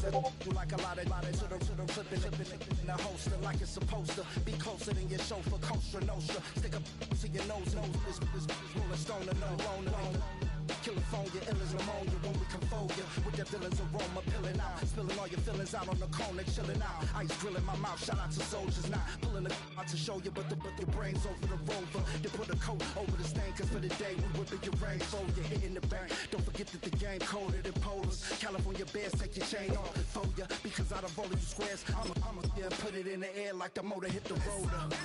You like a lot of to the flipping in the holster like it's supposed to be closer than your chauffeur. Coaster Nostra, stick up to your nose. This rolling stone and no loner. California, ill as pneumonia when we come for you with that Dylan's aroma pilling out, spilling all your feelings out on the corner, chilling out. Ice grilling my mouth, shout out to soldiers, not pulling the out to show you, but the brains over the rover. They put a coat over the stain, cause for the day we whipping your rain for you, hitting the bank. Don't forget that the game colder than polars. California bears, take your chain off for you, because out of all of you squares, I'ma yeah, put it in the air like the motor hit the rotor.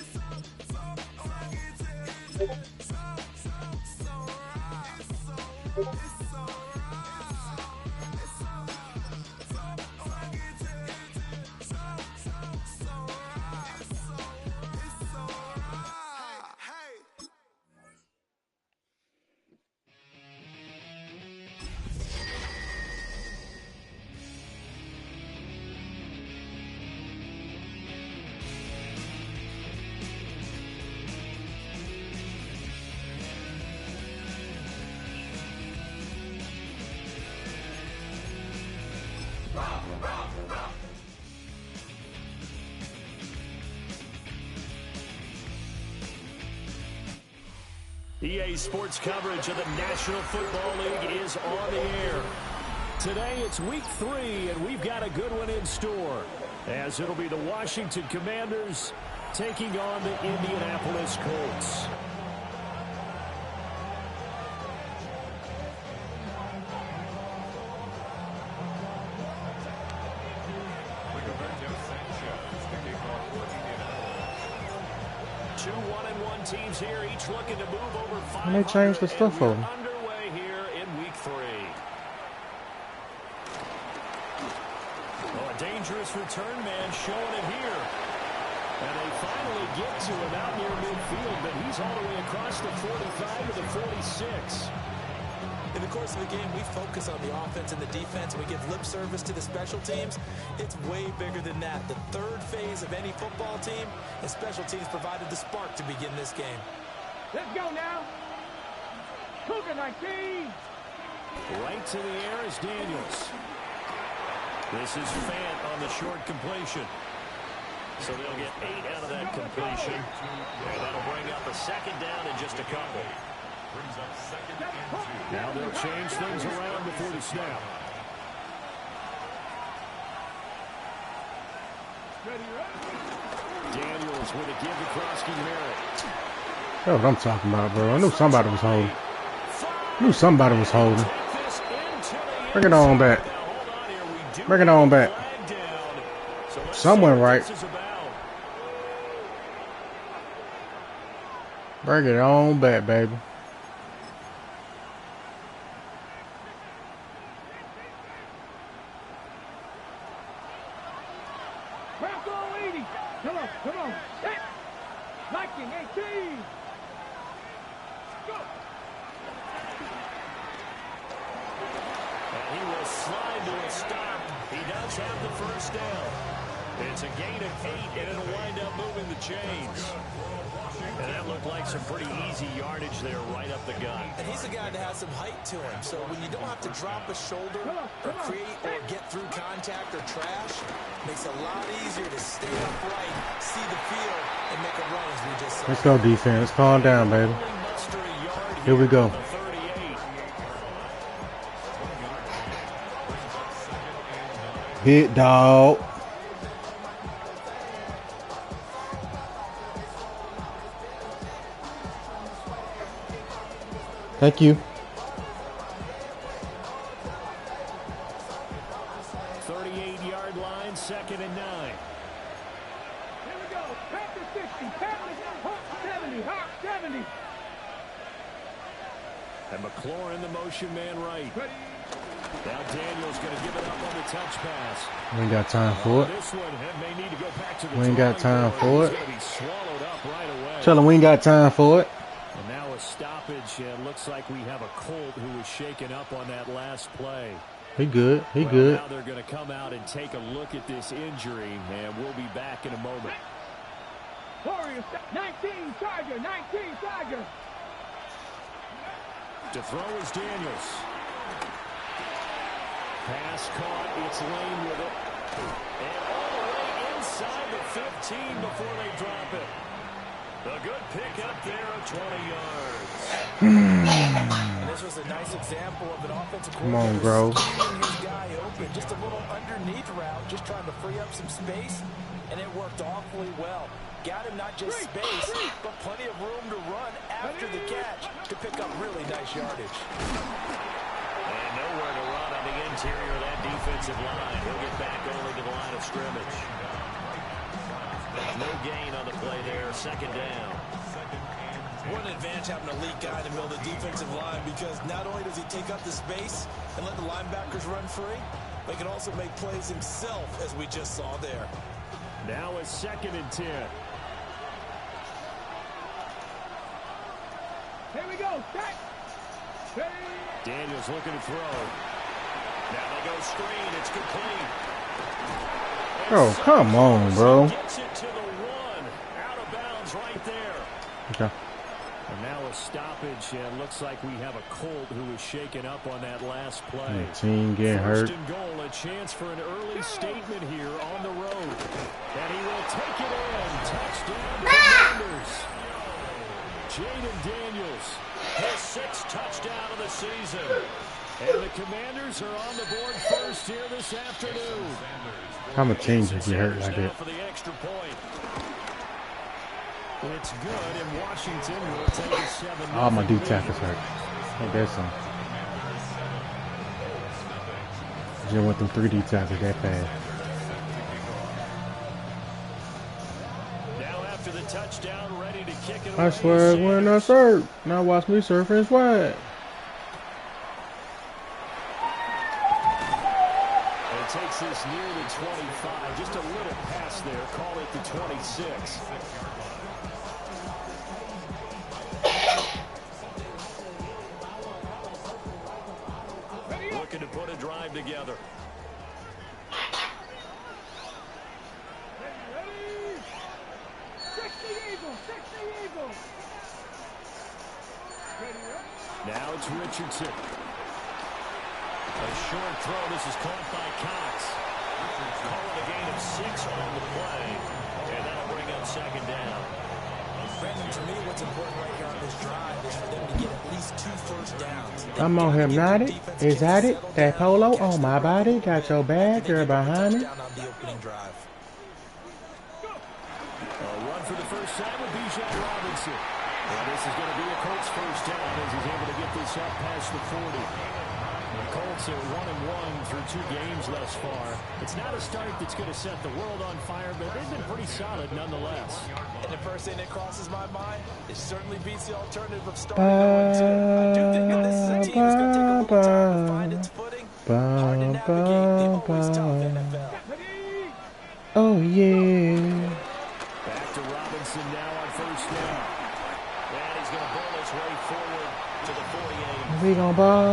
EA Sports coverage of the National Football League is on the air. Today it's week 3, and we've got a good one in store, as it'll be the Washington Commanders taking on the Indianapolis Colts. Two 1-1 teams here, each looking to move over 500. And they changed the stuff over. Underway here in week 3. Oh, a dangerous return man showing it here. And they finally get to him out near midfield, but he's all the way across the 45 to the 46. In the course of the game, we focus on the offense and the defense, and we give lip service to the special teams. It's way bigger than that. The third phase of any football team, and special teams provided the spark to begin this game. Let's go now. Cougar 19. Right to the air is Daniels. This is Fant on the short completion. So they'll get 8 out of that completion. And that'll bring up a second down in just a couple. Now they'll change things around before the snap. Daniels with a give to Krosky Merritt. That's what I'm talking about, bro. I knew somebody was holding. Bring it on back. Bring it on back. Somewhere right. Bring it on back, baby. Come on. Hey. 19, 18. Go. And he will slide to a stop. He does have the first down. It's a gain of 8, and it'll wind up moving the chains. And that looked like some pretty easy yardage there right up the gut. And he's a guy that has some height to him. So when you don't have to drop a shoulder or create or get through contact or trash, makes it a lot easier to stay upright, see the field, and make a run, as we just said. Let's go, defense. Calm down, baby. Here we go. Hit, dog. Thank you. 38-yard line, 2nd and 9. Here we go. Back to 60. Hawk 70. Hawk 70. And McLaurin, the motion man right. Now Daniels going to give it up on the touch pass. We ain't got time for it. This one may need to go back to the We ain't got time for it. He's going to be swallowed up right away. Tell him we ain't got time for it. And now a stoppage, and looks like we have a Colt who was shaken up on that last play. He good. He good. Now they're going to come out and take a look at this injury, and we'll be back in a moment. Warriors, 19 Charger, 19 Charger. To throw is Daniels. Pass caught. It's Lane with it. And all the way inside the 15 before they drop it. A good pickup there of 20 yards. And this was a nice example of an offensive Come on, coordinator bro. scheming his guy open. Just a little underneath route, just trying to free up some space, and it worked awfully well. Got him not just space, but plenty of room to run after the catch to pick up really nice yardage. And nowhere to run on the interior of that defensive line. He'll get back only to the line of scrimmage. No gain on the play there. Second down. What an advantage having an elite guy in the middle of the defensive line, because not only does he take up the space and let the linebackers run free, but he can also make plays himself, as we just saw there. Now it's 2nd and 10. Here we go. Set. Daniels looking to throw. Now they go screen. It's complete. Oh, come on, bro. Gets it to the 1. Out of bounds right there. Okay. And now a stoppage, and looks like we have a Colt who was shaken up on that last play. The team getting hurt. 1st and goal, a chance for an early statement here on the road. And he will take it in. Touchdown Commanders. Jaden Daniels, his 6th touchdown of the season. And the Commanders are on the board first here this afternoon. I'm a team to get hurt like that. For the extra point. It's good, and Washington will take a 7-0. All my D tackles hurt. Ain't that something? Just went through 3 D tackles that fast. Now after the touchdown, ready to kick it. I swear when I surf. Now watch me surf and swag. It takes this near the 25. Just a little pass there. Call it the 26. Looking to put a drive together. Ready. 60 Eagles. 60 Eagles. Now it's Richardson. A short throw. This is caught by Cox. Call it a gain of 6 on the play. And that'll bring up 2nd down. Brandon, to me, what's important right here on this drive is for them to get at least 2 first downs. I'm on Hypnotic. Is that it? That polo on my body. Got your bag, girl behind me. Down on the opening drive. A run for the first time with Bijan Robinson. And this is going to be a Colts first down as he's able to get this up past the 40. The Colts are 1-1 through 2 games thus far. It's not a start that's going to set the world on fire, but they've been pretty solid nonetheless. And the first thing that crosses my mind, it certainly beats the alternative of starting 0-2. I do think that this is a team that's going to take a little time to find its footing. Hard to navigate the always tough NFL. Oh yeah. Back to Robinson now on first down. And he's going to bowl his way forward to the 48. We gon' ball.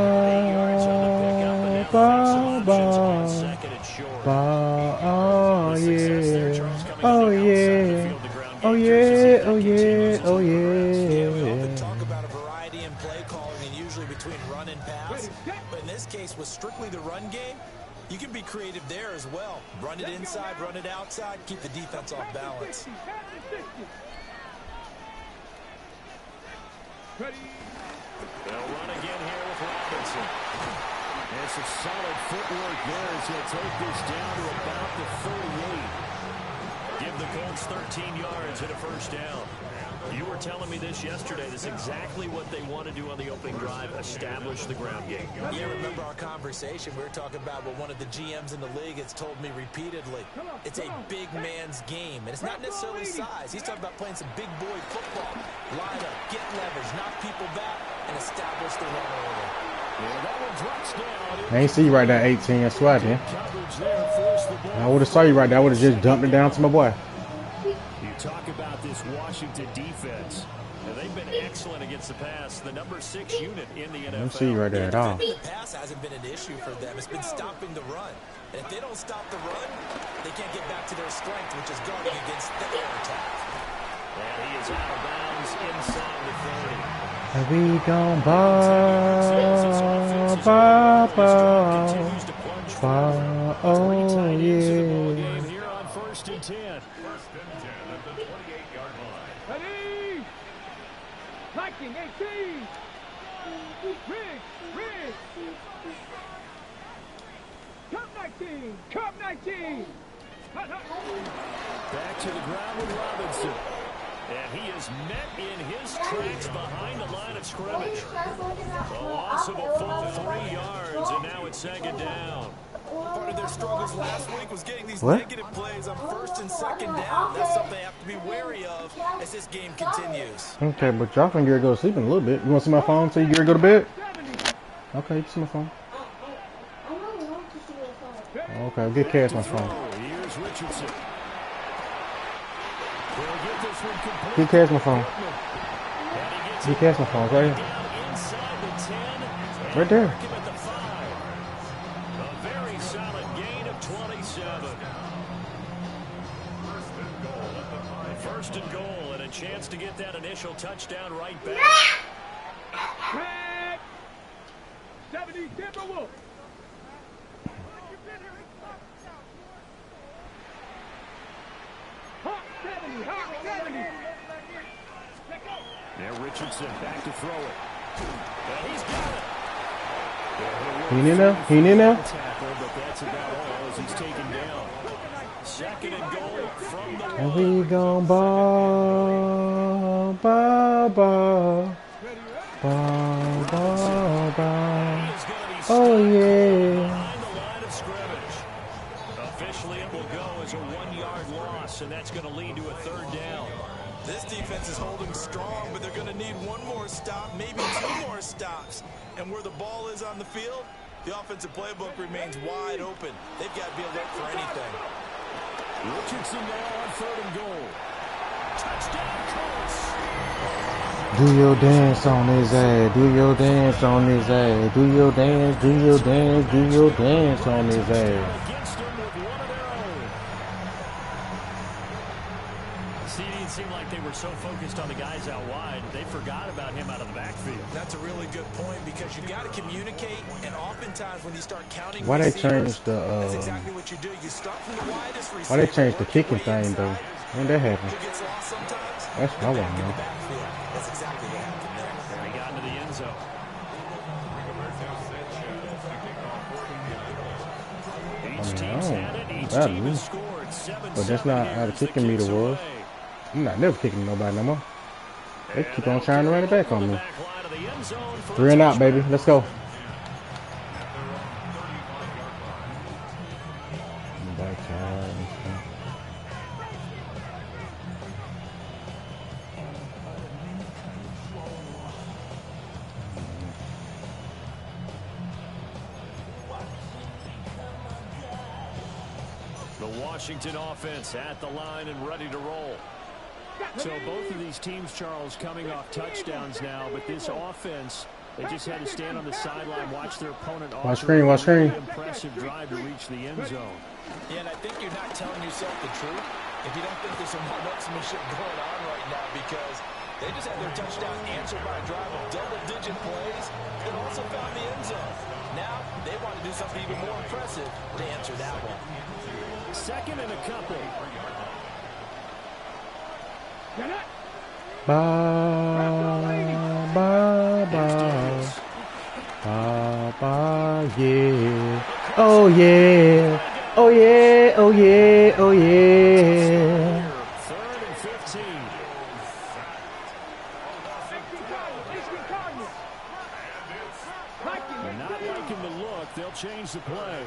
Oh yeah. Oh yeah. Oh yeah. Oh yeah. Oh yeah. We often talk about a variety in play calling and usually between run and pass. But in this case, with strictly the run game, you can be creative there as well. Run it inside, run it outside, keep the defense off balance. They'll run again here with Robinson. There's some solid footwork there as he'll take this down to about the 38. Give the Colts 13 yards and a first down. You were telling me this yesterday. This is exactly what they want to do on the opening drive, establish the ground game. Yeah, remember our conversation. We were talking about what one of the GMs in the league has told me repeatedly. It's a big man's game, and it's not necessarily size. He's talking about playing some big boy football. Line up, get leverage, knock people back, and establish the run order. I ain't see you right there, 18. I swear, man. I would have saw you right there. I would have just dumped it down to my boy. You talk about this Washington defense. And they've been excellent against the pass. The number 6 unit in the NFL. I don't see you right there at all. The pass hasn't been an issue for them. It's been stopping the run. And if they don't stop the run, they can't get back to their strength, which is guarding against the air attack. And he is out of bounds inside the 30. We gon' ball. Continues to plunge Ball. Oh, Three tight ends to the ball yeah. game here on 1st and 10. Ready? Liking 18. Rig. Cup 19. Back to the ground with Robinson. And he is met in his tracks behind the line of scrimmage. A loss of a full 3 yards, and now it's 2nd down. Part of their struggles last week was getting these negative plays on 1st and 2nd down. That's something they have to be wary of as this game continues. Okay, but y'all can go to sleep in a little bit. You want to see my phone so you get to go to bed? Okay, you can see my phone. Okay, get Cash my phone. Here's Richardson. Get Cash my phone. Get Cash my phone, right here. Right there. A very solid gain of 27. 1st and goal, and a chance to get that initial touchdown right back. 70 Timberwolves. Hot 70. Now Richardson back to throw it. And he's got it. He in there? He in there? Tackle, but that's about all as he's taken down. 2nd and goal from the And line. we gon' ball. Oh, yeah. Behind the line of scrimmage. Officially, it will go as a 1-yard loss, and that's going to lead to a 3rd down. This defense is holding strong, but they're going to need one more stop, maybe 2 more stops. And where the ball is on the field, the offensive playbook remains wide open. They've got to be alert for anything. Richardson now on 3rd and goal. Touchdown, Colts. Do your dance on his ass. Do your dance on his ass. Do your dance. Do your dance. Do your dance on his ass. Against them with one of their own. See, it seemed like they were so focused on the guys out wide, they forgot about him out of the backfield. That's a really good point because you got to communicate, and oftentimes when you start counting Why they receivers, changed the that's exactly what you do. You start from the widest receiver. why they changed the work your kicking way thing though? inside. When that happened? Who gets lost sometimes? That's what I want to know. Backfield. That's exactly what happened there. He got into the end zone. Each team's had it. Each that team is. has scored 7-7 But that's not here how the as the kicking meter kicks was. away. I'm not never kicking nobody no more. They keep on trying to run it back on me. Back line of the end zone for 3 and out, baby. Let's go. The Washington offense at the line and ready to roll. So both of these teams, Charles, coming off touchdowns now, but this offense, they just had to stand on the sideline, watch their opponent. Watch screen, watch screen. Really impressive drive to reach the end zone. Yeah, and I think you're not telling yourself the truth if you don't think there's some one-upsmanship going on right now, because they just had their touchdown answered by a drive of double-digit plays and also found the end zone. Now they want to do something even more impressive to answer that one. 2nd and a couple. Ba ba ba ba ba yeah. Oh yeah. Oh yeah. Oh yeah. Oh yeah. 3rd and 15. They're not liking the look. They'll change the play.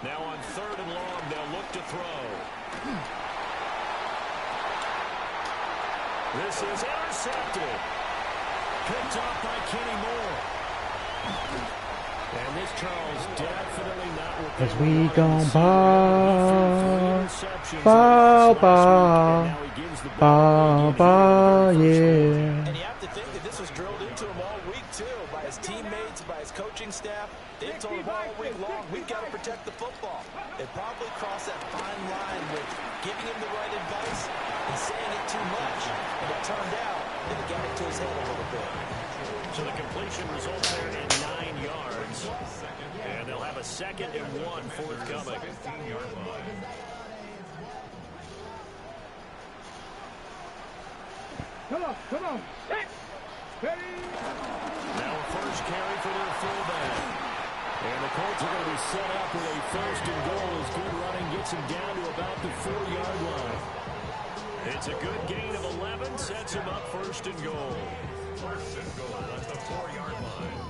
Now on 3rd and long, they'll look to throw. This is intercepted. Picked off by Kenny Moore. And this, Charles, definitely not what Cause they we wanted. gon' Three interceptions ball, last week, ball, and now he gives the ball ball, again here in the very first yeah. And you have to think that this was drilled into him all week, too, by his teammates, by his coaching staff. They've told him all week long, we've got to protect the football. They probably crossed that fine line with giving him the right advice and saying it too much. And it turned out and it got into his head a little bit. So the completion results there in 9 yards. And they'll have a 2nd and 1 forthcoming. Come on. Set. Ready. Now a first carry for their fullback. And the Colts are going to be set up with a 1st and goal as good running gets him down to about the 4-yard line. It's a good gain of 11, sets him up 1st and goal. 1st and goal at the 4-yard line.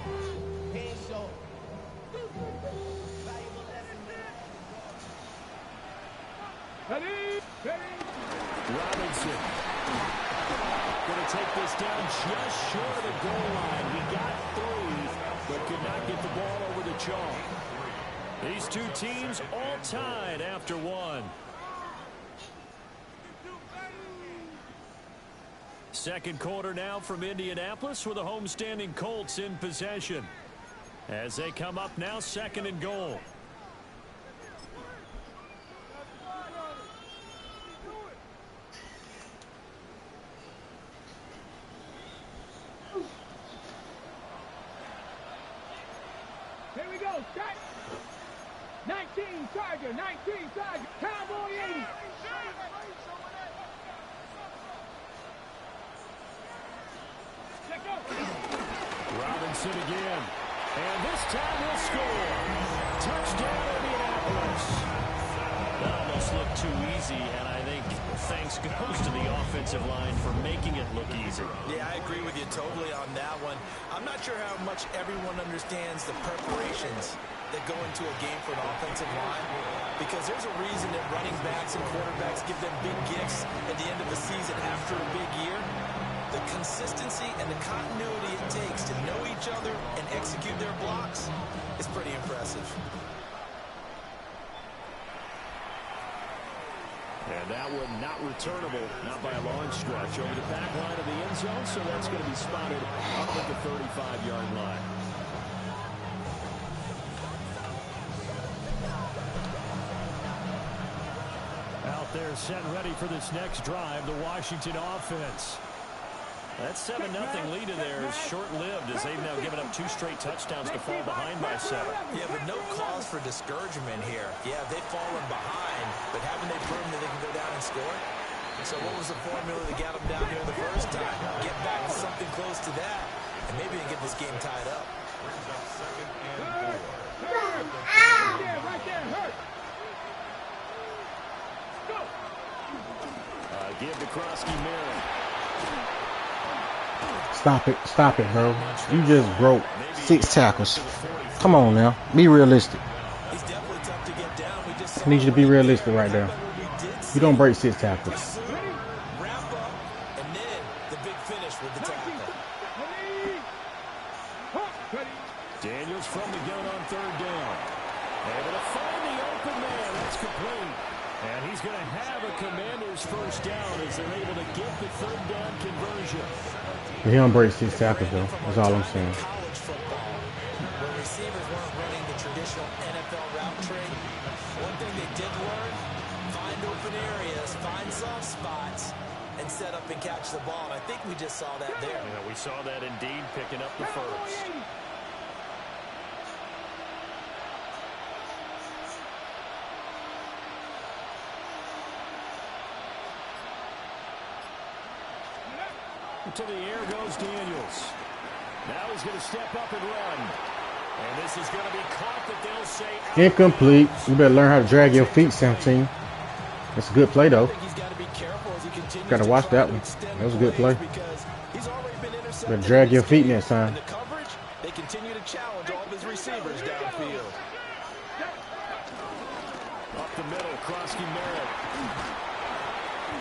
Ready. Robinson going to take this down just short of the goal line. He got 3, but could not get the ball over the chalk. These two teams all tied after 1. Second quarter now from Indianapolis with the homestanding Colts in possession. As they come up now, 2nd and goal. Here we go. Start. 19 Charger. Cowboy 80. Robinson again. And this time he'll score. Touchdown, Indianapolis. That almost looked too easy, and I think thanks goes to the offensive line for making it look easy. Yeah, I agree with you totally on that one. I'm not sure how much everyone understands the preparations that go into a game for an offensive line, because there's a reason that running backs and quarterbacks give them big gifts at the end of the season after a big year. The consistency and the continuity it takes to know each other and execute their blocks is pretty impressive. And that one not returnable, not by a long stretch, over the back line of the end zone, so that's going to be spotted up at the 35-yard line. Out there set ready for this next drive, the Washington offense. That 7-0 lead in there is short-lived as they've now given up 2 straight touchdowns to fall behind by 7. Yeah, but no cause for discouragement here. Yeah, they've fallen behind, but haven't they proven that they can go down and score? So what was the formula that got them down here the first time? Get back to something close to that, and maybe they can get this game tied up. Right there, hurt. Go. Give to Krosky-Merritt. Stop it, bro. You just broke 6 tackles. Come on now. Be realistic. I need you to be realistic right there. You don't break 6 tackles. Wrap up, and then the big finish with the tackle. Daniels from the gun on 3rd down. Able to find the open man. That's complete. And he's going to have a Commander's 1st down as they're able to get the 3rd down conversion. He don't break 6 tackles, though. That's all I'm saying. College football, where receivers weren't running the traditional NFL route tree, one thing they did learn, find open areas, find soft spots, and set up and catch the ball. And I think we just saw that there. Yeah, we saw that indeed, picking up the 1st. To the air goes Daniels. Now he's going to step up and run. And this is going to be caught that they'll say Incomplete. You better learn how to drag your feet, 17. That's a good play, though. Got to watch that one. That was a good play. Better drag your feet next time. In the coverage, they continue to challenge all of his receivers downfield. up the middle, Krosky-Merritt.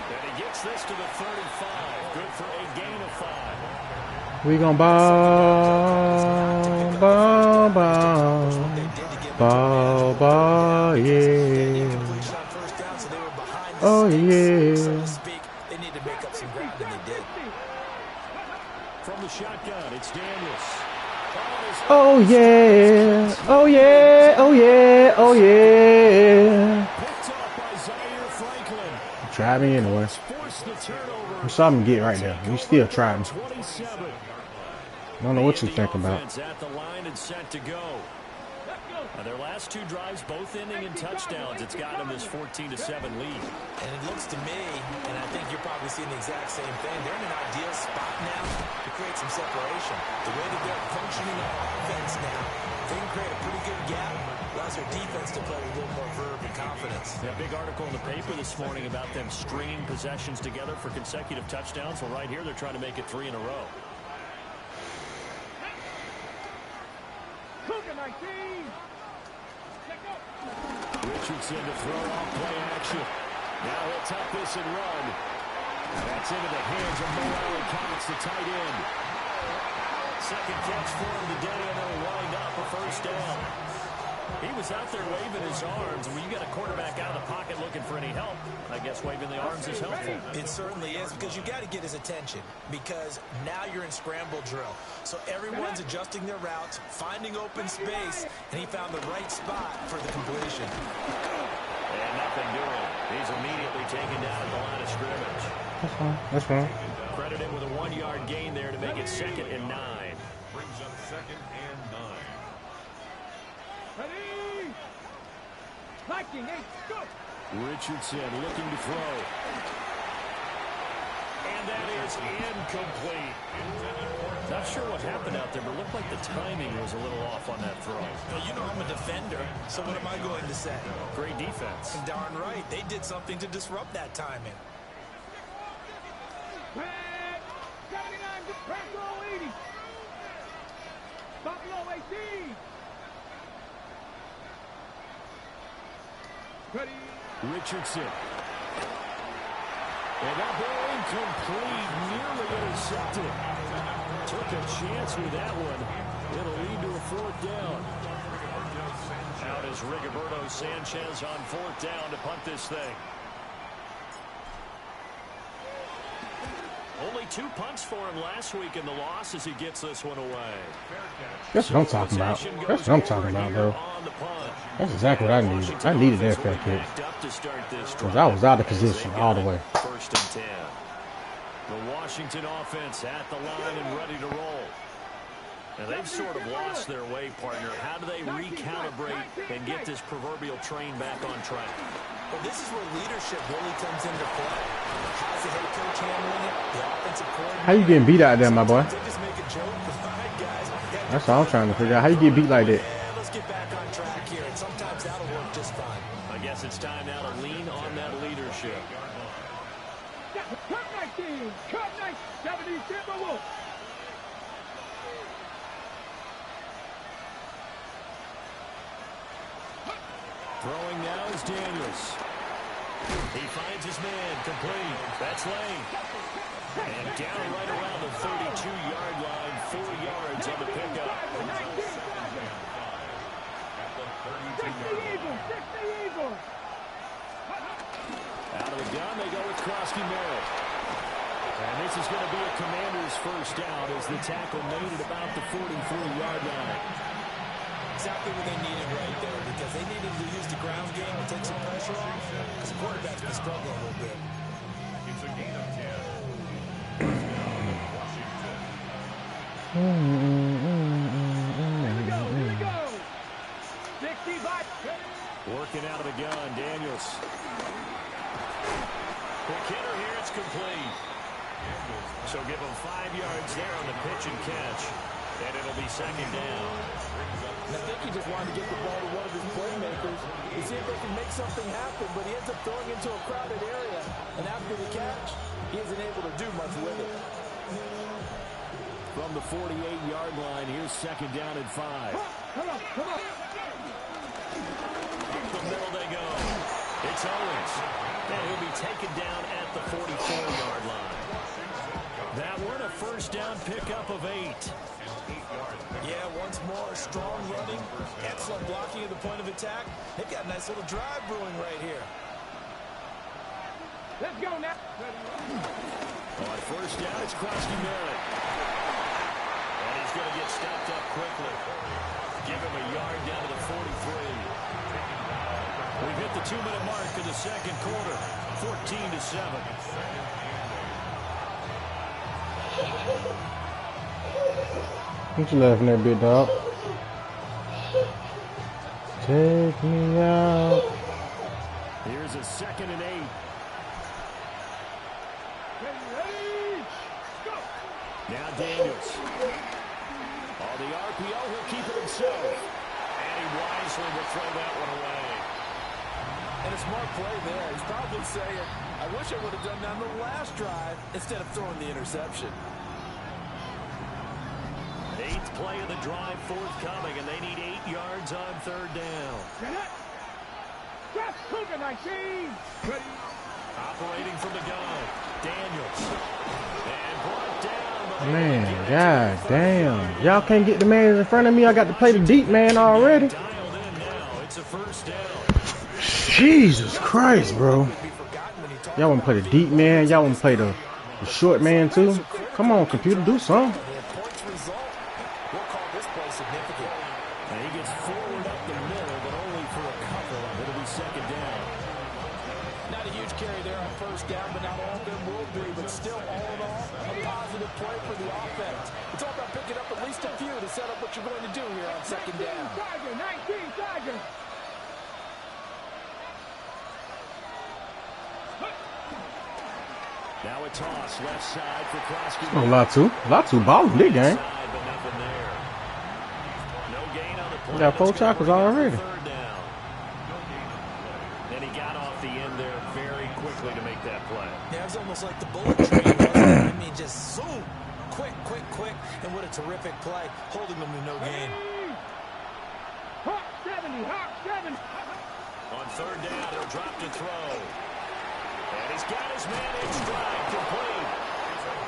And he gets this to the 35. Good for a gain of 5. We gon' ball, yeah. Oh, yeah. They need to make up some ground, and they did. From the shotgun, it's Daniels. Oh, yeah. Oh, yeah. Oh, yeah. Oh, yeah. Picked up by Zaire Franklin. tried me anyway. You saw him get right there. You still tried me. I don't know what you think about. At the line and set to go. Their last two drives, both ending in touchdowns. It's got them this 14-7 lead. And it looks to me, and I think you're probably seeing the exact same thing, they're in an ideal spot now to create some separation. The way that they're functioning on offense now, they can create a pretty good gap, allows their defense to play with a little more verve and confidence. A big article in the paper this morning about them stringing possessions together for consecutive touchdowns. Well, right here, they're trying to make it 3 in a row. Richardson to throw off play action. Now he'll tuck this and run. That's into the hands of Mo Alley-Cox, the tight end. Second catch for him today, and they'll wind up a first down. He was out there waving his arms. When you got a quarterback out of the pocket looking for any help, I guess waving the arms is helpful. It certainly is, because you got to get his attention, because now you're in scramble drill. So everyone's adjusting their routes, finding open space, and he found the right spot for the completion. And nothing doing. He's immediately taken down at the line of scrimmage. That's fine. That's fine. Credit him with a 1-yard gain there to make it 2nd and 9. Brings up 2nd and 9. Ready? Viking, hey, go! Richardson looking to throw. And that is incomplete. Not sure what happened out there, but it looked like the timing was a little off on that throw. Well, you know I'm a defender, so what am I going to say? Great defense. Darn right. They did something to disrupt that timing. Red, 79, press roll 80. Buffalo 18. Ready? Richardson. And that ball incomplete, nearly intercepted. Took a chance with that one. It'll lead to a 4th down. Out is Rigoberto Sanchez on 4th down to punt this thing. Only 2 punts for him last week in the loss as he gets this one away. That's what I'm talking about. That's what I'm talking about, though. That's exactly what I needed. I needed that fair kick. Because I was out of position all the way. 1st and 10. The Washington offense at the line and ready to roll. Now they've sort of lost their way, partner. How do they recalibrate and get this proverbial train back on track? Well, this is where leadership really comes into play. How's the head coach handling it? The offensive coordinator. How you getting beat out there, my boy? They just make a joke. All right, guys. That's all I'm trying to figure out. How you get beat like that? Yeah, let's get back on track here, and sometimes that'll work just fine. I guess it's time now to lean on that leadership. Cut 19, cut 70 Timberwolves. Throwing now is Daniels. He finds his man, complete. That's Lane. And down right around the 32-yard line, 4 yards on the pickup. 60 Eagles. Out of the gun, they go with Krosky Merritt. And this is going to be a Commander's first down as the tackle made at about the 43-yard line. Exactly what they needed right there, because they needed to use the ground game and take some pressure off, because the quarterback's been struggling a little bit. It's a gain of 10. Here we go. 65. Working out of the gun, Daniels. The kidder here, it's complete. So give him 5 yards there on the pitch and catch. And it'll be 2nd down. And I think he just wanted to get the ball to one of his playmakers to see if they can make something happen, but he ends up throwing into a crowded area. And after the catch, he isn't able to do much with it. From the 48-yard line, here's 2nd down and 5. Come on. Up the middle they go. It's Owens. And he'll be taken down at the 44-yard line. That one a first down pickup of 8. Yeah, once more, strong running, excellent blocking at the point of attack. They've got a nice little drive brewing right here. Let's go now. On first down, it's Krosky Merritt. And he's going to get stopped up quickly. Give him a yard down to the 43. We've hit the 2-minute mark of the 2nd quarter. 14-7. What you laughing at, big dog? Take me out. Here's a 2nd and 8. Now Daniels. On the RPO, he'll keep it himself. And he wisely will throw that one away. And a smart play there. He's probably saying, I wish I would have done that on the last drive instead of throwing the interception. 8th play of the drive forthcoming, and they need 8 yards on 3rd down. Just cooking, 19. Operating from the gun, Daniels. And brought down. Man, god damn. Y'all can't get the man in front of me. I got to play the deep man already. Dialed in now. It's a 1st down. Jesus Christ, bro. Y'all want to play the deep man? Y'all want to play the short man too? Come on, computer, do something. We'll call this play significant. And he gets forward up the middle, but only for a couple. It'll be 2nd down. Not a huge carry there on 1st down, but not all of them will be. But still, all in all, a positive play for the offense. It's all about picking up at least a few to set up what you're going to do here on 2nd down. 19 Tiger. Now a toss left side for Krosky. Oh, Latu balling this game. We got 4 tackles already. 3rd down. And he got off the end there very quickly to make that play. Yeah, it's almost like the bullet train, wasn't it? I mean, just zoom. Quick. And what a terrific play, holding them to no gain. Hawk 70. On 3rd down, he'll drop to throw. And he's got his man in stride, complete.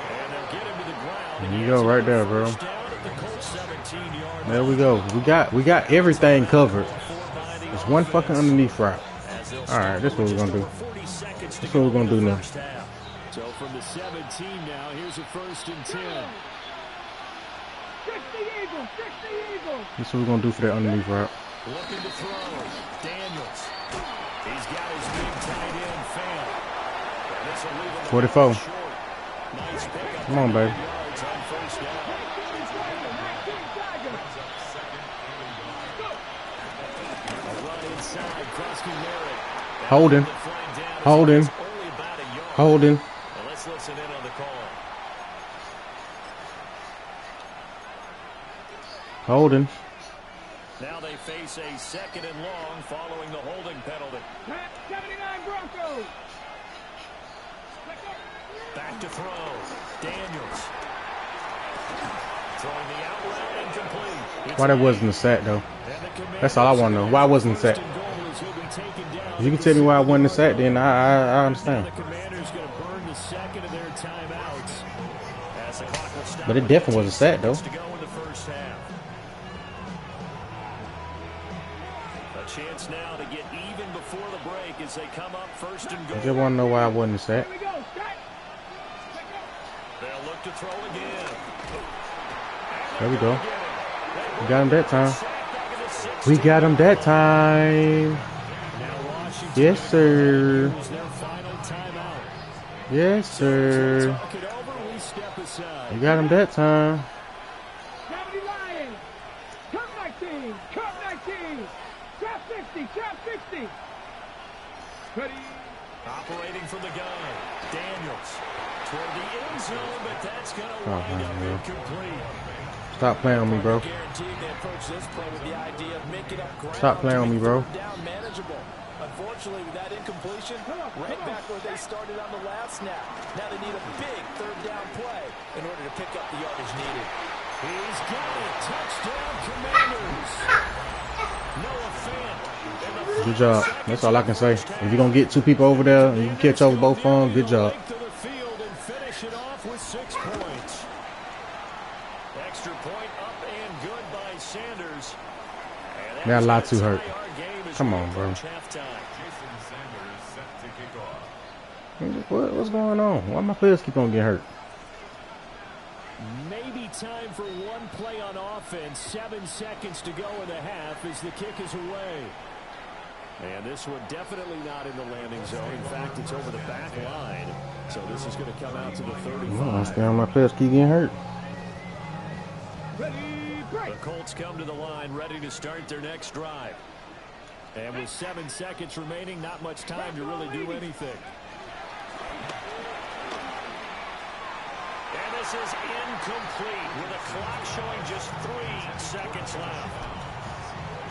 And they'll get him to the ground. There you go, right there, bro. The Colts 17-yard There we go. We got everything covered. There's one fucking underneath route. All right, this is what we're gonna do. This is what we're gonna do now. So from the 17 now, here's a 1st and 10. 60 Eagles. This is what we're gonna do for that underneath route. Looking to throw. Daniels. He's got his big tight end fan. 44. Nice pickup. Come on, baby. Yards on 1st down. A run inside. Krosky Merritt. Holding. Well, let's listen in on the call. Holding. Now they face a 2nd and long following the holding penalty. 79 Broncos. Back to throw. Daniels. Throwing the out route incomplete. Why that wasn't a sack though? That's all I want to know. Why wasn't a sack? If you can tell me why I wasn't a sack, then I understand. But it definitely was a sack though. A chance now to get even before the break as they come up 1st and goal. I just want to know why I wasn't a sack. They'll look to throw again. There we go. We got him that time. We got him that time. Yes, sir. Yes, sir. We got him that time. 70 Lions. Cup 19. Trap 60. Ready. Operating from the gun. Daniels. Toward the end zone, but that's going to wind up incomplete. Stop playing on me, bro. Stop playing on me, bro. Unfortunately, with that incompletion, right back where they started on the last snap. Now they need a big 3rd down play in order to pick up the yardage needed. He's got it. Touchdown, Commanders. Noah Fant. Good job. That's all I can say. If you're going to get 2 people over there and you can catch over both of them, good job. Finish it off with 6 points. Extra point up and good by Sanders. Now Latu hurt. Come on, bro. What's going on? Why my players keep on getting hurt? Maybe time for one play on offense. 7 seconds to go in the half as the kick is away. And this one definitely not in the landing zone. In fact, it's over the back line. So this is going to come out to the 35. I understand my players keep getting hurt. The Colts come to the line ready to start their next drive. And with 7 seconds remaining, not much time to really do anything. And this is incomplete with a clock showing just 3 seconds left.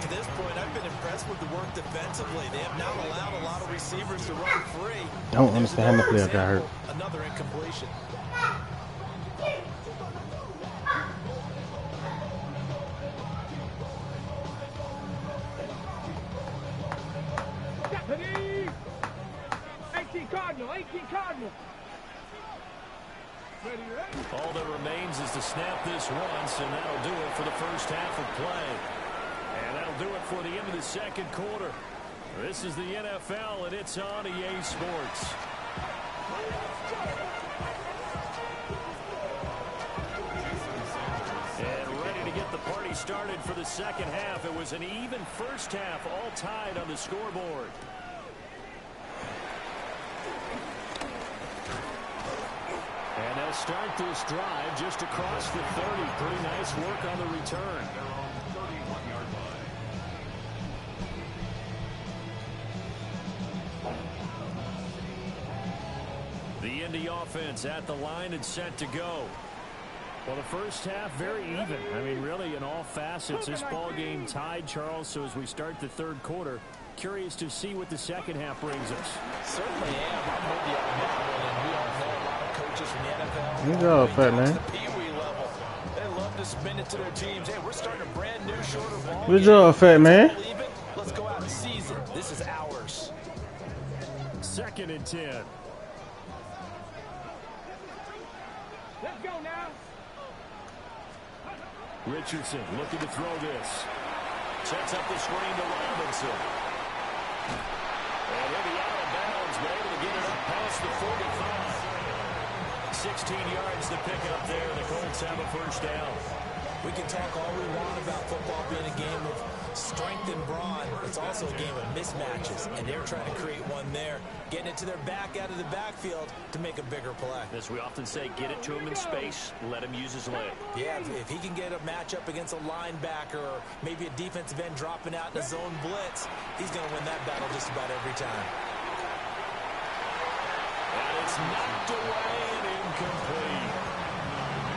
To this point, I've been impressed with the work defensively. They have not allowed a lot of receivers to run free. Don't understand how the player got hurt. Another incompletion. Cardinal. All that remains is to snap this once, and that'll do it for the first half of play. And that'll do it for the end of the second quarter. This is the NFL, and it's on EA Sports. And ready to get the party started for the second half. It was an even first half, all tied on the scoreboard. And they'll start this drive just across the 30. Pretty nice work on the return. The Indy offense at the line and set to go. Well, the first half, very even. I mean, really, in all facets, this ball game tied, Charles. So as we start the third quarter, curious to see what the second half brings us. Certainly am. I'm with you on that one. And we all know a lot of coaches from the NFL. Good job, fat man. The Pee Wee level. They love to spin it to their teams. Hey, we're starting a brand new, shorter ball Good job, fat man. Let's go out and seize it. This is ours. 2nd and 10. Let's go now. Richardson looking to throw this. Sets up the screen to Robinson. And he'll be out of bounds, but able to get it up past the 45. 16 yards to pick up there. The Colts have a first down. We can talk all we want about football being a game of strength and brawn. It's also a game of mismatches, and they're trying to create one there, getting it to their back out of the backfield to make a bigger play. As we often say, get it to him in space, let him use his leg. Yeah, if he can get a matchup against a linebacker or maybe a defensive end dropping out in a zone blitz, he's going to win that battle just about every time. And it's knocked away and incomplete.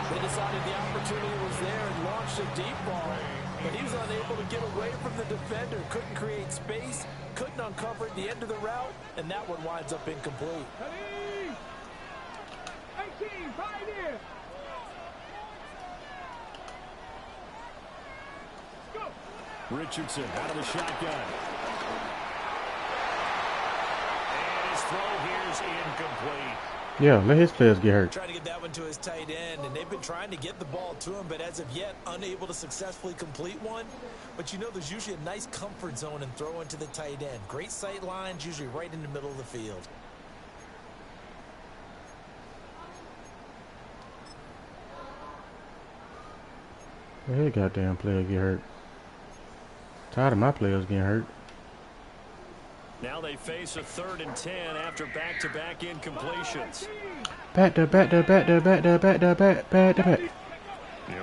They decided the opportunity was there and launched a deep ball, but he was unable to get away from the defender, couldn't create space, couldn't uncover at the end of the route, and that one winds up incomplete. 18, pioneer. Go. Richardson out of the shotgun. And his throw here is incomplete. Yeah, let his players get hurt. Trying to get that one to his tight end, and they've been trying to get the ball to him, but as of yet, unable to successfully complete one. But you know, there's usually a nice comfort zone in throwing to the tight end. Great sight lines, usually right in the middle of the field. Let his goddamn player get hurt. Tired of my players getting hurt. Now they face a 3rd and 10 after back-to-back incompletions. Back to back. Now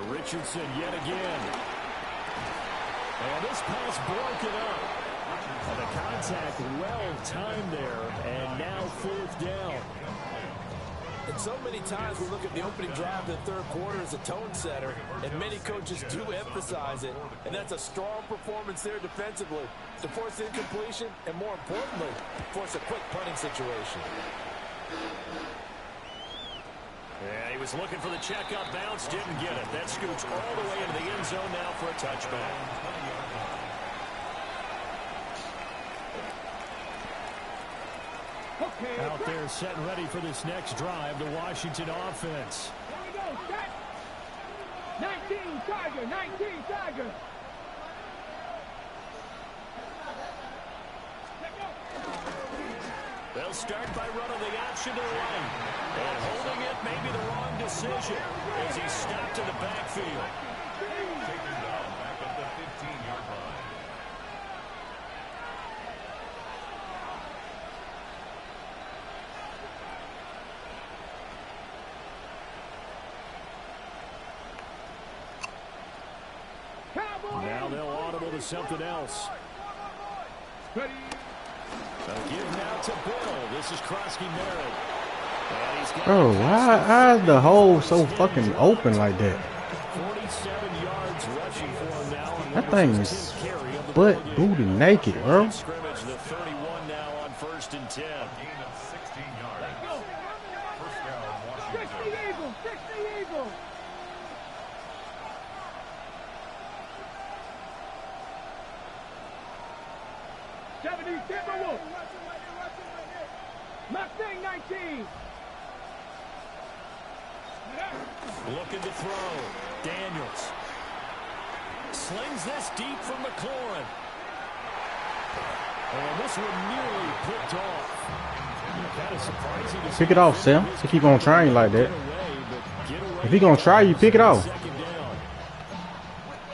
Richardson yet again. And this pass broken up. And the contact well timed there, and now 4th down. And so many times we look at the opening drive of the third quarter as a tone setter, and many coaches do emphasize it, and that's a strong performance there defensively to force incompletion and, more importantly, force a quick punting situation. Yeah, he was looking for the check-up bounce, didn't get it. That scoots all the way into the end zone now for a touchback. Okay. Out there set and ready for this next drive, the Washington offense. Here we go. Set. 19 Tiger. 19 Tiger. They'll start by running the option to the right. And holding it may be the wrong decision as he stopped in the backfield. Taken down back at the 15-yard line. something else. A give now to Bill. This is Krosky Merritt. Bro, why is the hole so fucking open like that? 47 yards rushing for him now. That thing is butt booty naked, bro. Scrimmage, the 31 now on 1st and 10. Gain of 16 yards. First down, Washington. 60 Eagles, 60 Eagles. Timberwolves. Mustang 19. Looking to throw. Daniels. Slings this deep from McLaurin. And this one nearly picked off. Kind of surprising to Pick it off, Sam. To keep on trying like that. If he gonna try, you pick it off.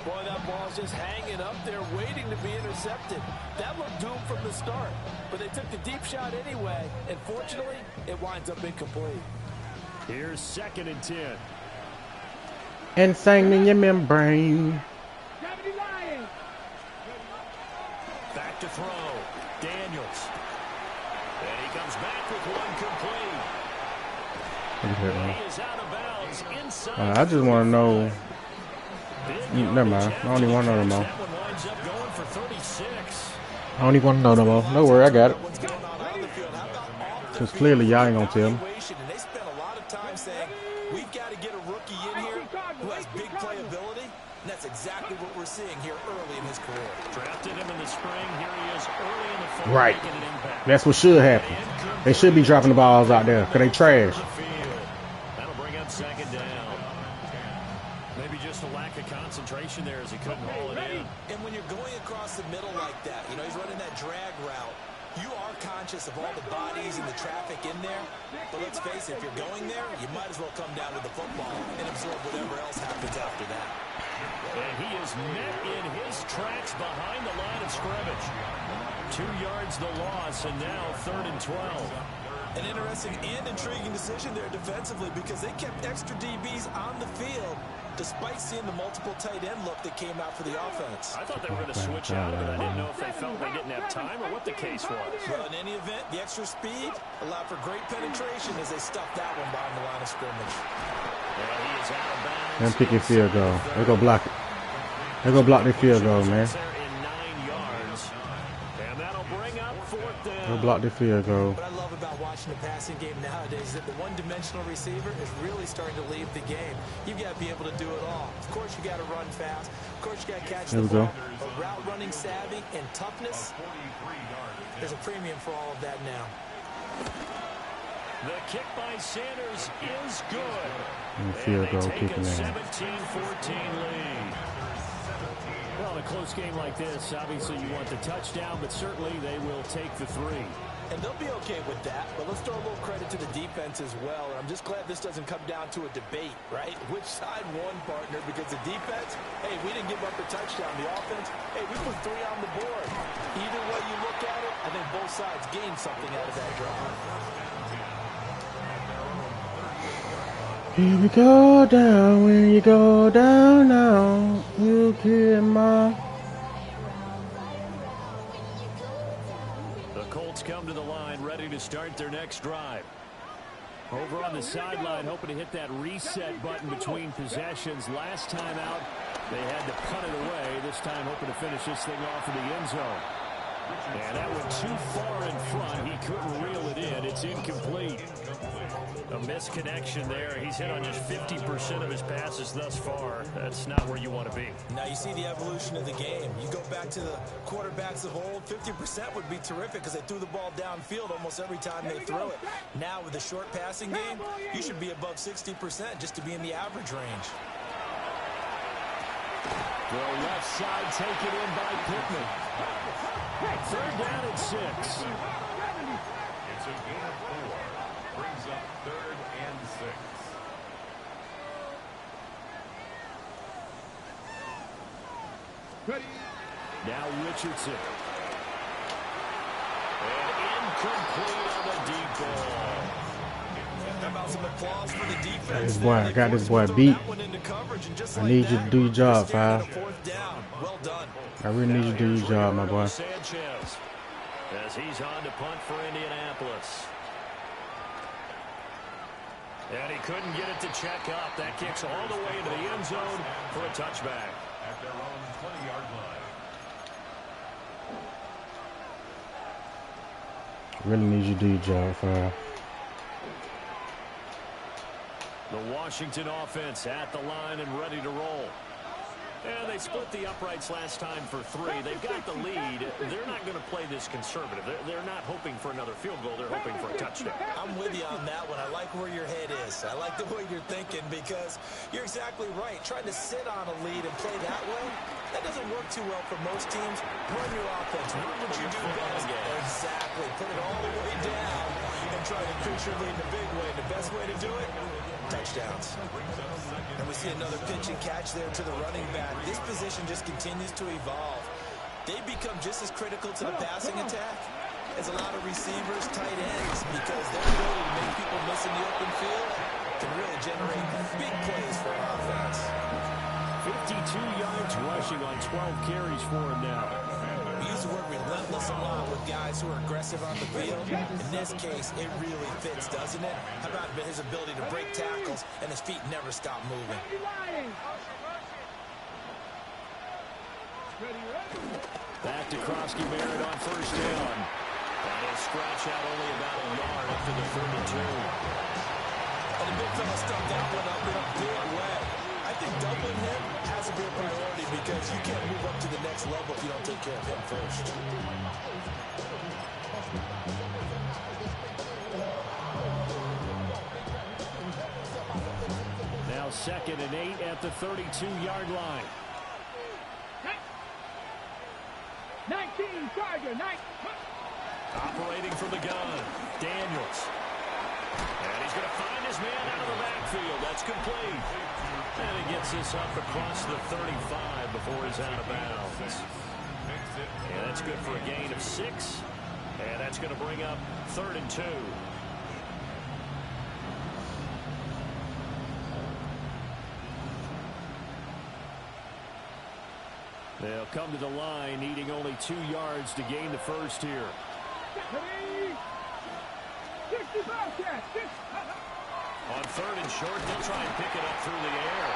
Boy, that ball's just hanging up there, waiting to be intercepted. That looked doomed from the start, but they took the deep shot anyway, and fortunately, it winds up incomplete. Here's 2nd and 10. Insane in your membrane. 70 Lions. Back to throw. Daniels. And he comes back with one complete. He is out of bounds inside. I just want to know. Never mind. I don't even want to know no more. That one winds up going for 36. I don't even want to know no more. No worry, I got it. Because clearly y'all ain't going to tell me. And they spent a lot of time saying, we've got to get a rookie in here who has big playability, and that's exactly what we're seeing here early in his career. Drafted him in the spring. Here he is early in the fall. Right. Making an impact. That's what should happen. They should be dropping the balls out there because they trash. That'll bring up 2nd down. Maybe just a lack of concentration there as he couldn't haul it in. And when you're going across the middle like that, you know, he's running that drag route, you are conscious of all the bodies and the traffic in there. But let's face it, if you're going there, you might as well come down with the football and absorb whatever else happens after that. And he is met in his tracks behind the line of scrimmage. 2 yards the loss, and now 3rd and 12. An interesting and intriguing decision there defensively because they kept extra DBs on the field despite seeing the multiple tight end look that came out for the offense. I thought they were going to switch out of it. I didn't know if they felt they didn't have time or what the case was. Well, in any event, the extra speed allowed for great penetration as they stuffed that one behind the line of scrimmage. And he is out of bounds. Them pick your field goal. They go block it. They go block their field goal, man. In 9 yards. And that'll bring up 4th down. Go block their field goal. What I love about watching the passing game nowadays is that the one-dimensional receiver is really starting to leave the game. You've got to be able to do it all. Of course, you got to run fast. Of course, you got to catch the ball. But route running savvy and toughness, there's a premium for all of that now. The kick by Sanders is good. And field goal kicking in. 17-14 lead. Well, in a close game like this, obviously you want the touchdown, but certainly they will take the 3. And they'll be okay with that, but let's throw a little credit to the defense as well. And I'm just glad this doesn't come down to a debate, right? Which side won, partner? Because the defense, hey, we didn't give up a touchdown. The offense, hey, we put 3 on the board. Either way you look at it, I think both sides gained something out of that drive. Here we go down, when you go down now, you kill my... The Colts come to the line, ready to start their next drive. Over on the sideline, hoping to hit that reset button between possessions. Last time out, they had to punt it away. This time, hoping to finish this thing off in the end zone. And that went too far in front. He couldn't reel it in. It's incomplete. A misconnection there. He's hit on just 50% of his passes thus far. That's not where you want to be. Now you see the evolution of the game. You go back to the quarterbacks of old, 50% would be terrific because they threw the ball downfield almost every time they threw it. Now with the short passing game, you should be above 60% just to be in the average range. The left side taken in by Pittman. 3rd down and 6. It's a gain of 4. Brings up 3rd and 6. Ready. Now Richardson. And incomplete on the deep ball. How about some applause for the defense? This boy, I got this boy beat. I need you to do your job, pal. Well done. I really need you to do your job, my boy. Sanchez, as he's on to punt for Indianapolis. And he couldn't get it to check up. That kicks all the way into the end zone for a touchback. At their own 20-yard line. Really need you to do your job, fam. The Washington offense at the line and ready to roll. And they split the uprights last time for 3. They've got the lead. They're not going to play this conservative. They're not hoping for another field goal. They're hoping for a touchdown. I'm with you on that one. I like where your head is. I like the way you're thinking because you're exactly right. Trying to sit on a lead and play that way, that doesn't work too well for most teams. Run your offense. Run what you do best. Exactly. Put it all the way down and try to increase your lead in a big way. The best way to do it, touchdowns. And we see another pitch and catch there to the running back. This position just continues to evolve. They become just as critical to the passing attack as a lot of receivers, tight ends, because their ability to make people miss in the open field can really generate big plays for an offense. 52 yards rushing on 12 carries for him now. We use the word relentless a lot with guys who are aggressive on the field. In this case, it really fits, doesn't it? How about his ability to break tackles and his feet never stop moving? Back to Krosky Barrett on first down. And he'll scratch out only about a yard up to the 32. And the big fella stuffed that one up in a big way. I think doubling him has to be a priority because you can't move up to the next level if you don't take care of him first. Now 2nd and 8 at the 32-yard line. 19, Charger, 19. Operating from the gun, Daniels. And he's going to find his man out of the backfield. That's complete. And he gets this up across the 35 before he's out of bounds. And that's good for a gain of 6. And that's going to bring up 3rd and 2. They'll come to the line, needing only 2 yards to gain the first here. 65 catch. On 3rd and short, they'll try and pick it up through the air.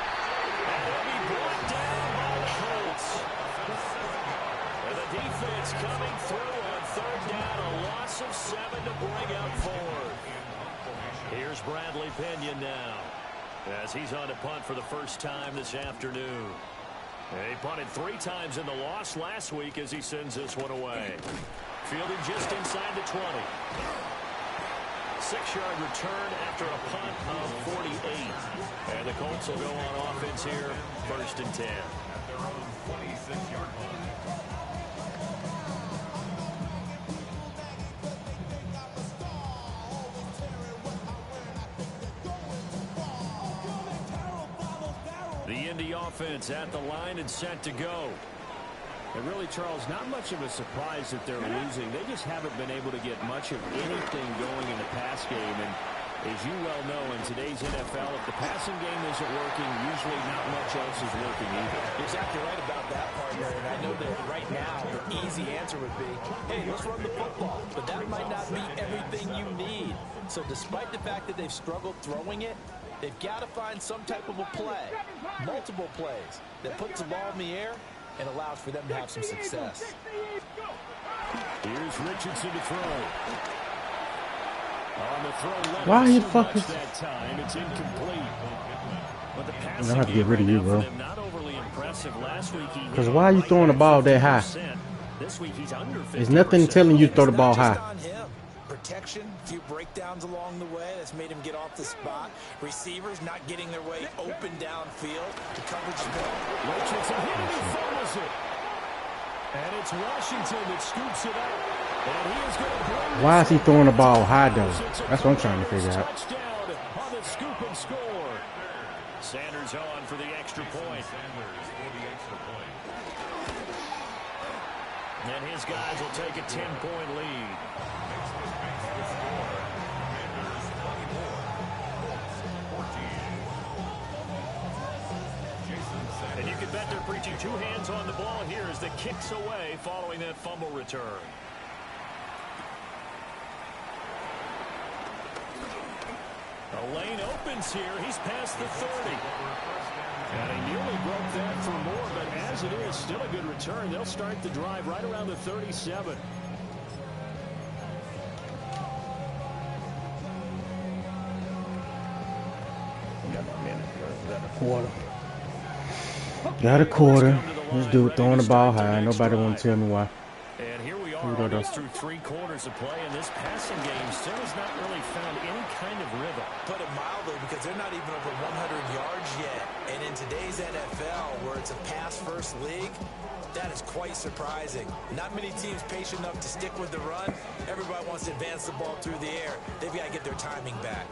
And he'll be brought down by the Colts. And the defense coming through on 3rd down, a loss of 7 to bring up 4th. Here's Bradley Pinion now, as he's on to punt for the first time this afternoon. He punted 3 times in the loss last week as he sends this one away. Fielding just inside the 20. 6-yard return after a punt of 48. And the Colts will go on offense here, 1st and 10. At their own 26-yard line. The Indy offense at the line and set to go. And really, Charles, not much of a surprise that they're losing. They just haven't been able to get much of anything going in the pass game. And as you well know, in today's NFL, if the passing game isn't working, usually not much else is working either. You're exactly right about that, partner. And I know that right now the easy answer would be, hey, let's run the football. But that might not be everything you need. So despite the fact that they've struggled throwing it, they've got to find some type of a play, multiple plays, that puts the ball in the air and allows for them to have some success. Here's Richardson to throw. On the throw, why you fucking that time, it's incomplete. But the I'm gonna have to get rid of you, bro. Not overly impressive last week. Because why are you throwing the ball that high? This week he's under 50%. There's nothing telling you to throw the ball high. Protection, a few breakdowns along the way that's made him get off the spot. Receivers not getting their way open downfield. The coverage is good. Richardson hit and he fumbles it. And it's Washington that scoops it up. And he is going to bring Why is he throwing the ball high, though? That's what I'm trying to figure out. Touchdown on the scoop and score. Sanders on for the extra point. And his guys will take a 10-point lead. And you can can bet they're preaching two hands on the ball here as the kick's away following that fumble return. The lane opens here. He's past the 30. And he nearly broke that for more, but as it is, still a good return. They'll start the drive right around the 37. Quarter. Got a quarter. This dude throwing the ball high. Nobody want to tell me why. And here we are almost through 3 quarters of play, and this passing game still has not really found any kind of rhythm. Put it mildly, because they're not even over 100 yards yet. And in today's NFL, where it's a pass-first league, that is quite surprising. Not many teams patient enough to stick with the run. Everybody wants to advance the ball through the air. They've got to get their timing back.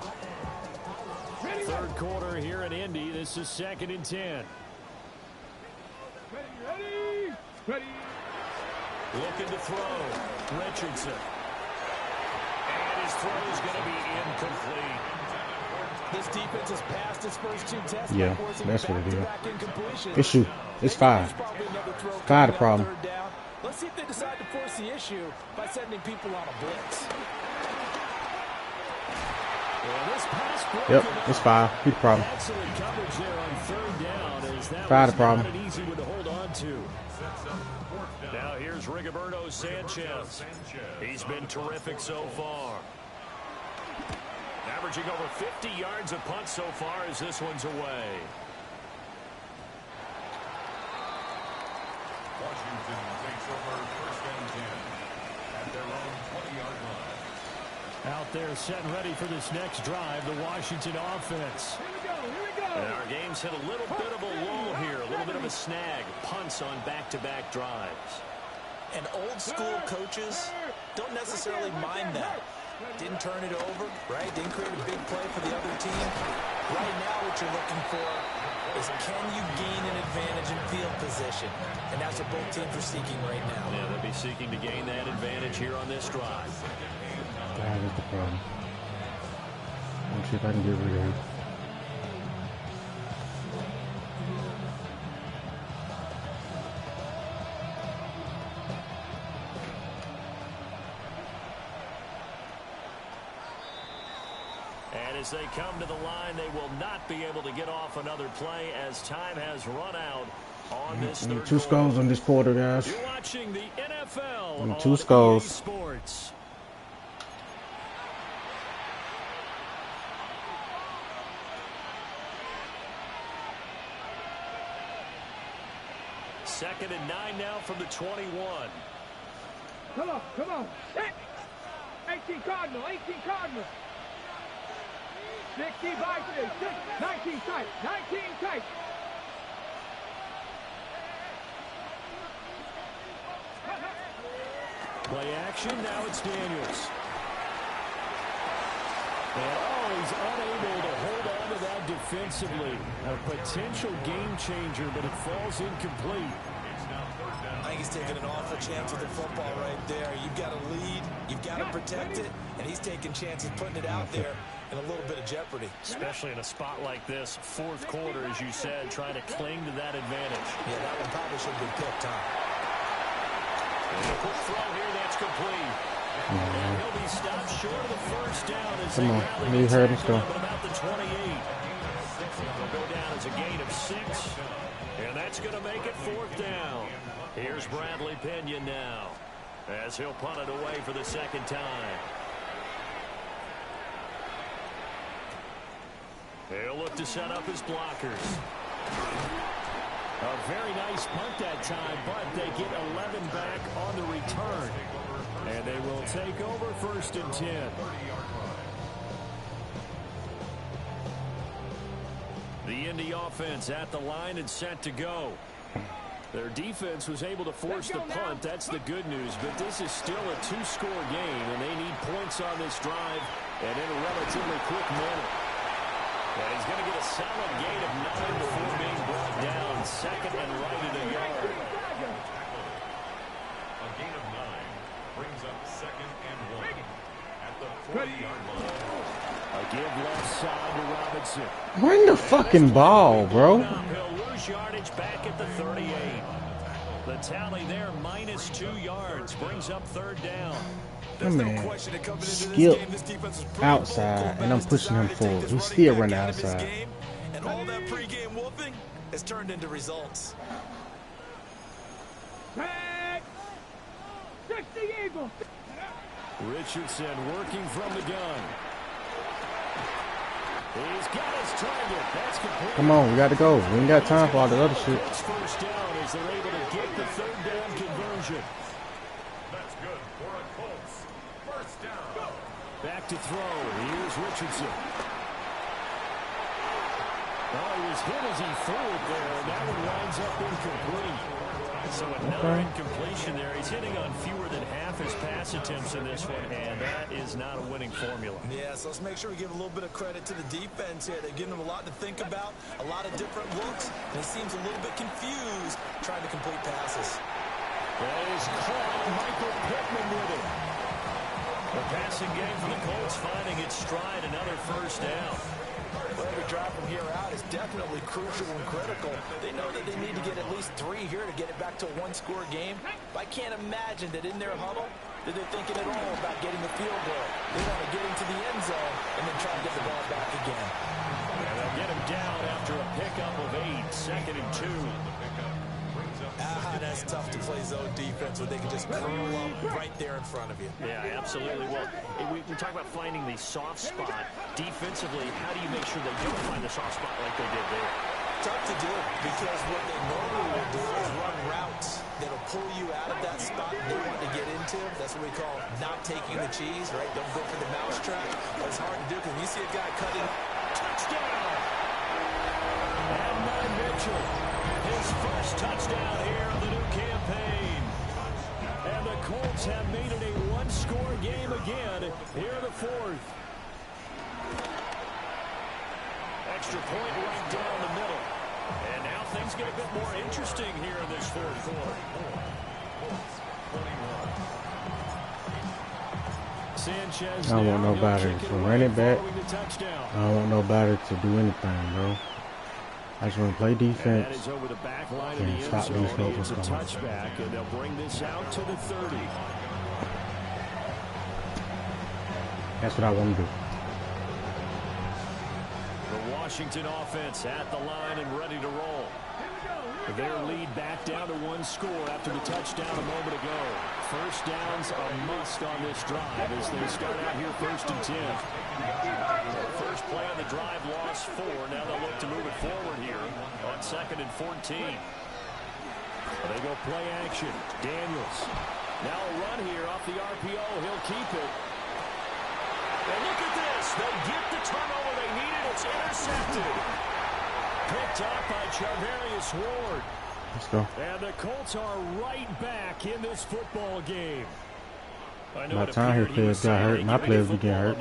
Third quarter here in Indy. This is 2nd and 10. Ready. Looking to throw. Richardson. And his throw is going to be incomplete. This defense has passed its first 2 tests. Yeah, that's what it is. Issue. It's 5. 5 the problem. Let's see if they decide to force the issue by sending people on a blitz. Yep, it's 5. He the problem. Excellent coverage there on 3rd down, as that 5 was the problem. not an easy one to hold on to. Now here's Rigoberto Sanchez. He's been terrific so far. Averaging over 50 yards a punt so far as this one's away. Washington takes over 1st and 10 at their own 20-yard line. Out there set and ready for this next drive, the Washington offense. Here we go. And our game's hit a little bit of a lull here, a little bit of a snag. Punts on back-to-back drives. And old school coaches don't necessarily mind that. Didn't turn it over, right? Didn't create a big play for the other team. Right now what you're looking for is, can you gain an advantage in field position? And that's what both teams are seeking right now. Yeah, they'll be seeking to gain that advantage here on this drive. That is the problem. Let's see if I can get rid of it. And as they come to the line, they will not be able to get off another play as time has run out on this third 2 scores on this quarter, guys. You're watching the NFL on 2 scores. EA Sports. Second and 9 now from the 21. Come on. Set. 18 Cardinal. 60 by 6. 19 tight. Play action. Now it's Daniels. And he's unable to hold on to that defensively. A potential game changer, but it falls incomplete. I think he's taking an awful chance with the football right there. You've got to lead, you've got to protect it, and he's taking chances putting it out there in a little bit of jeopardy. Especially in a spot like this, 4th quarter, as you said, trying to cling to that advantage. Yeah, that one probably should have been picked, huh? And a quick throw here, that's complete. And he'll be stopped short of the 1st down as Come on, you heard him go. About the 28. They'll go down as a gain of 6, and that's going to make it 4th down. Here's Bradley Pinion now, as he'll punt it away for the 2nd time. He'll look to set up his blockers. A very nice punt that time, but they get 11 back on the return. And they will take over 1st and 10. The Indy offense at the line and set to go. Their defense was able to force the punt. That's the good news. But this is still a 2-score game, and they need points on this drive and in a relatively quick manner. And he's going to get a solid gain of 9 before being brought down. 2nd and right at a yard. A gain of 9 brings up 2nd and 1. at the 40-yard line. A give left side to Robinson. Bring the fucking ball, bro. He'll lose yardage back at the 38. The tally there, -2 yards, brings up third down. My man skip outside, and I'm pushing him forward. He's still running outside. And all that pregame whooping has turned into results. Back. 60 Eagles. Richardson working from the gun. He's got his target. That's complete. Come on, we got to go. We ain't got time for all the other shit. It's first down as they're able to get the third down conversion. That's good for a Colts. First down. Back to throw. Here's Richardson. Oh, he was hit as he threw it there, and that one winds up incomplete. So another incompletion there. He's hitting on fewer than half his pass attempts in this one, and that is not a winning formula. Yeah, so let's make sure we give a little bit of credit to the defense here. They're giving him a lot to think about, a lot of different looks, and he seems a little bit confused trying to complete passes. That is caught. Michael Pittman with it. The passing game for the Colts finding its stride, another first down. Well, every drive from here out is definitely crucial and critical. They know that they need to get at least 3 here to get it back to a one-score game. But I can't imagine that in their huddle that they're thinking at all about getting the field goal. They want to get into the end zone and then try to get the ball back again. And they'll get him down after a pickup of 8, 2nd and 2. That's tough to play zone defense when they can just curl up right there in front of you. Yeah, absolutely. Well, we talk about finding the soft spot. Defensively, how do you make sure they don't find the soft spot like they did there? Tough to do because what they normally will do is run routes that'll pull you out of that spot they want to get into. That's what we call not taking the cheese, right? Don't go for the mousetrap. But it's hard to do because when you see a guy cutting. Touchdown! And Mitchell, his first touchdown here of the new campaign. And the Colts have made it a one-score game again here in the 4th. Extra point right down the middle. And now things get a bit more interesting here in this 4th quarter. Sanchez I don't want nobody to run it back. I don't want nobody to do anything, bro. I just want to play defense and stop these folks from coming. Touchback, and they'll bring this out to the 30. That's what I want to do. The Washington offense at the line and ready to roll. Their lead back down to 1 score after the touchdown a moment ago. First down's a must on this drive as they start out here 1st and 10. First play on the drive, lost 4. Now they'll look to move it forward here on 2nd and 14. They go play action. Daniels. Now a run here off the RPO. He'll keep it. And look at this. They get the turnover they needed. It's intercepted. Picked up by Charvarius Ward. Let's go. And the Colts are right back in this football game. By the time his players got hurt, my players be getting hurt.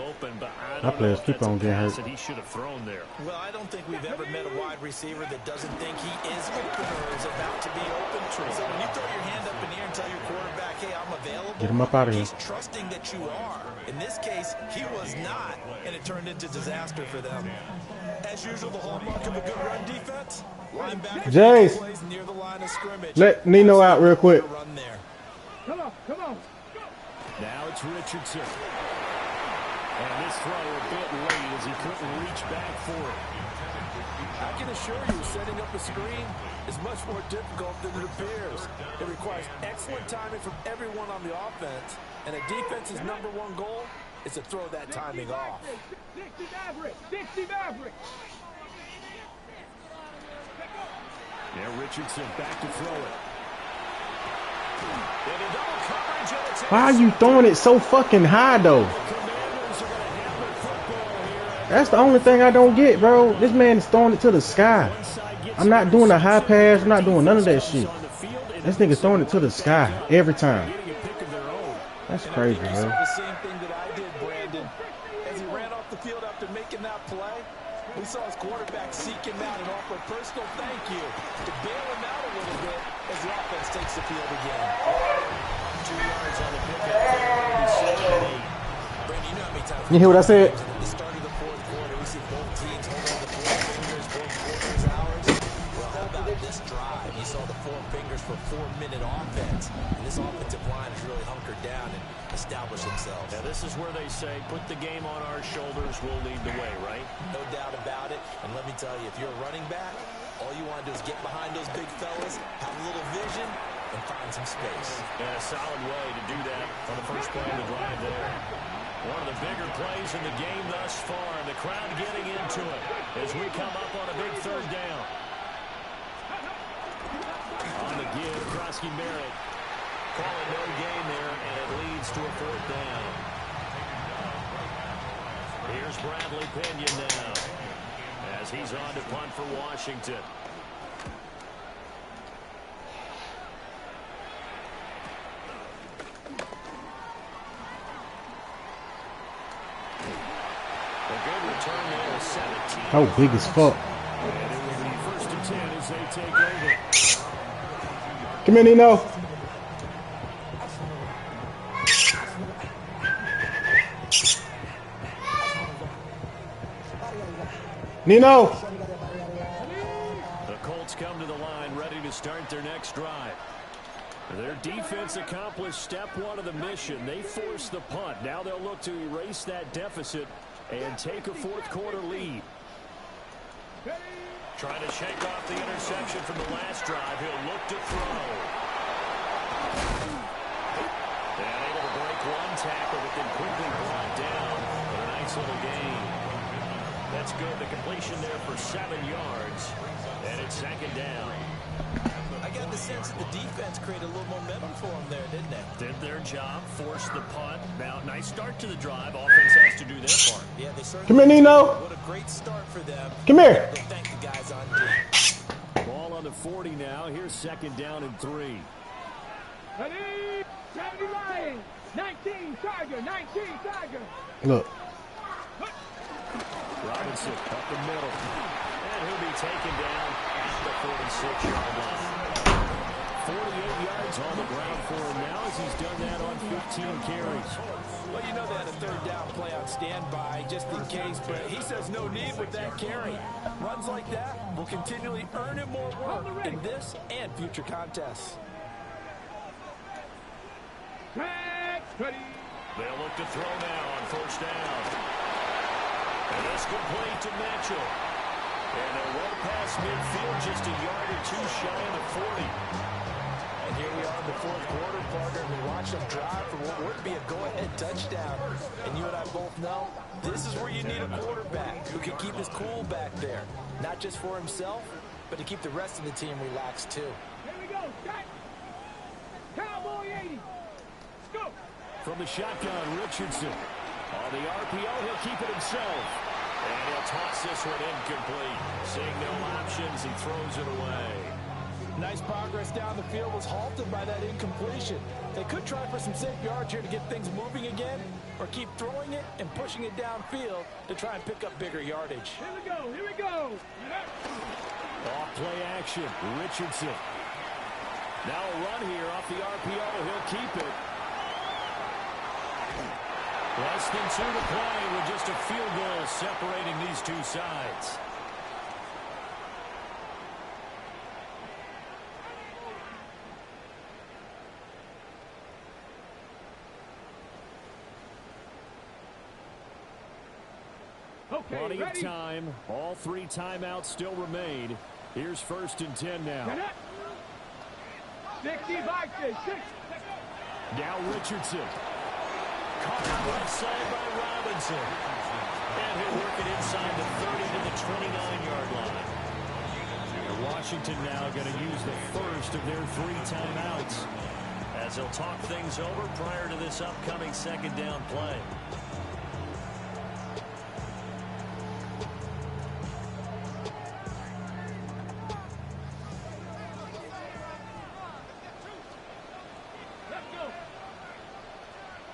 My players keep on getting hurt. He should have thrown there. Well, I don't think we've ever met a wide receiver that doesn't think he is open or is about to be open. So when you throw your hand up in the air and tell your quarterback, hey, I'm available, get him up out of here. He's trusting that you are. In this case, he was not, and it turned into disaster for them. As usual, the hallmark of a good run defense. Jace, near the line of scrimmage. let Nino out real quick. Come on, come on. Now it's Richardson. And this throw a bit late as he couldn't reach back for it. I can assure you, setting up a screen is much more difficult than it appears. It requires excellent timing from everyone on the offense, and a defense's #1 goal is to throw that timing off. 60 Maverick, 60 Maverick. Now Richardson back to throw it. Into double coverage, and it's Why are you throwing it so fucking high, though? That's the only thing I don't get, bro. This man is throwing it to the sky. I'm not doing a high pass. I'm not doing none of that shit. This nigga's throwing it to the sky every time. That's crazy, bro. The same thing that I did, Brandon. As he ran off the field after making that play, we saw his quarterback seek him out and offer a personal thank you to bail him out a little bit as the offense takes the field again. 2 yards on the pickup. 7-8. Brandon, you You hear what I said? At the start of the fourth quarter, we see both teams holding the four fingers, both quarters ours. Well, how about this drive? You saw the four fingers for 4-minute offense. And this offensive line has really hunkered down and established themselves. Now, this is where they say, put the game on our shoulders, we'll lead the way, right? No doubt about it. And let me tell you, if you're a running back, all you want to do is get behind those big fellas, have a little vision, and find some space. And a solid way to do that on the first play of the drive there. One of the bigger plays in the game thus far, and the crowd getting into it as we come up on a big third down. On the give, Krosky Merritt calling no gain there, and it leads to a fourth down. Here's Bradley Pinion now as he's on to punt for Washington. A good return there, 17. Oh, big as fuck. And it will be 1st and 10 as they take over. Come here, Nino. Nino. The Colts come to the line ready to start their next drive. Their defense accomplished step one of the mission. They forced the punt. Now they'll look to erase that deficit and take a fourth quarter lead. Trying to shake off the interception from the last drive. He'll look to throw. And able to break one tackle, but then quickly brought down for a nice little gain. That's good. The completion there for 7 yards. And it's 2nd down. I got the sense that the defense created a little momentum for them there, didn't they? Did their job, forced the punt. Now, nice start to the drive. Offense has to do their part. Yeah, they certainly Come here, Nino. What a great start for them. Come here. They thank the guys on D. Ball on the 40 now. Here's 2nd down and 3. Ready? 70 Lions. 19 Tiger. 19 Tiger. Look. Robinson up the middle. And he'll be taken down at the 46-yard line. 48 yards on the ground for him now as he's done that on 15 carries. Well, you know they had a third down play on standby just in case, but he says no need with that carry. Runs like that will continually earn him more work in this and future contests. Track. Ready. They'll look to throw now on 1st down. And it's complete to Mitchell. And they'll roll past midfield just a yard or two shy of the 40. And here we are in the fourth quarter, partner, and we watch them drive for what would be a go-ahead touchdown. And you and I both know this is where you need a quarterback who can keep his cool back there. Not just for himself, but to keep the rest of the team relaxed too. Here we go. Strike. Cowboy 80. Let's go. From the shotgun, Richardson. On the RPO, he'll keep it himself. And he'll toss this one incomplete. Seeing no options, he throws it away. Nice progress down the field was halted by that incompletion. They could try for some safe yards here to get things moving again, or keep throwing it and pushing it downfield to try and pick up bigger yardage. Here we go. Here we go. Off play action, Richardson. Now a run here off the RPO. He'll keep it. Less than 2 to play with just a field goal separating these two sides. Okay, Plenty ready? of time. All 3 timeouts still remain. Here's 1st and 10 now. 65, 6. Now Richardson. Caught on the left side by Robinson. And he'll work it inside the 30 to the 29-yard line. And Washington now going to use the first of their 3 timeouts as they'll talk things over prior to this upcoming 2nd down play.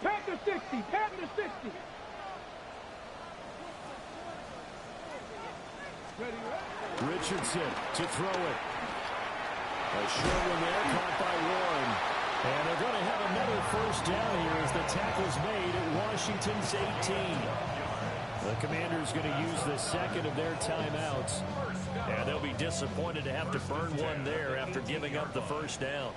Panther 60. Panther 60. Ready, ready. Richardson to throw it. A short one there caught by Warren. And they're going to have another 1st first down here as the tackle's made at Washington's 18. The Commanders going to use the second of their timeouts. And they'll be disappointed to have to burn one there after giving up the first down.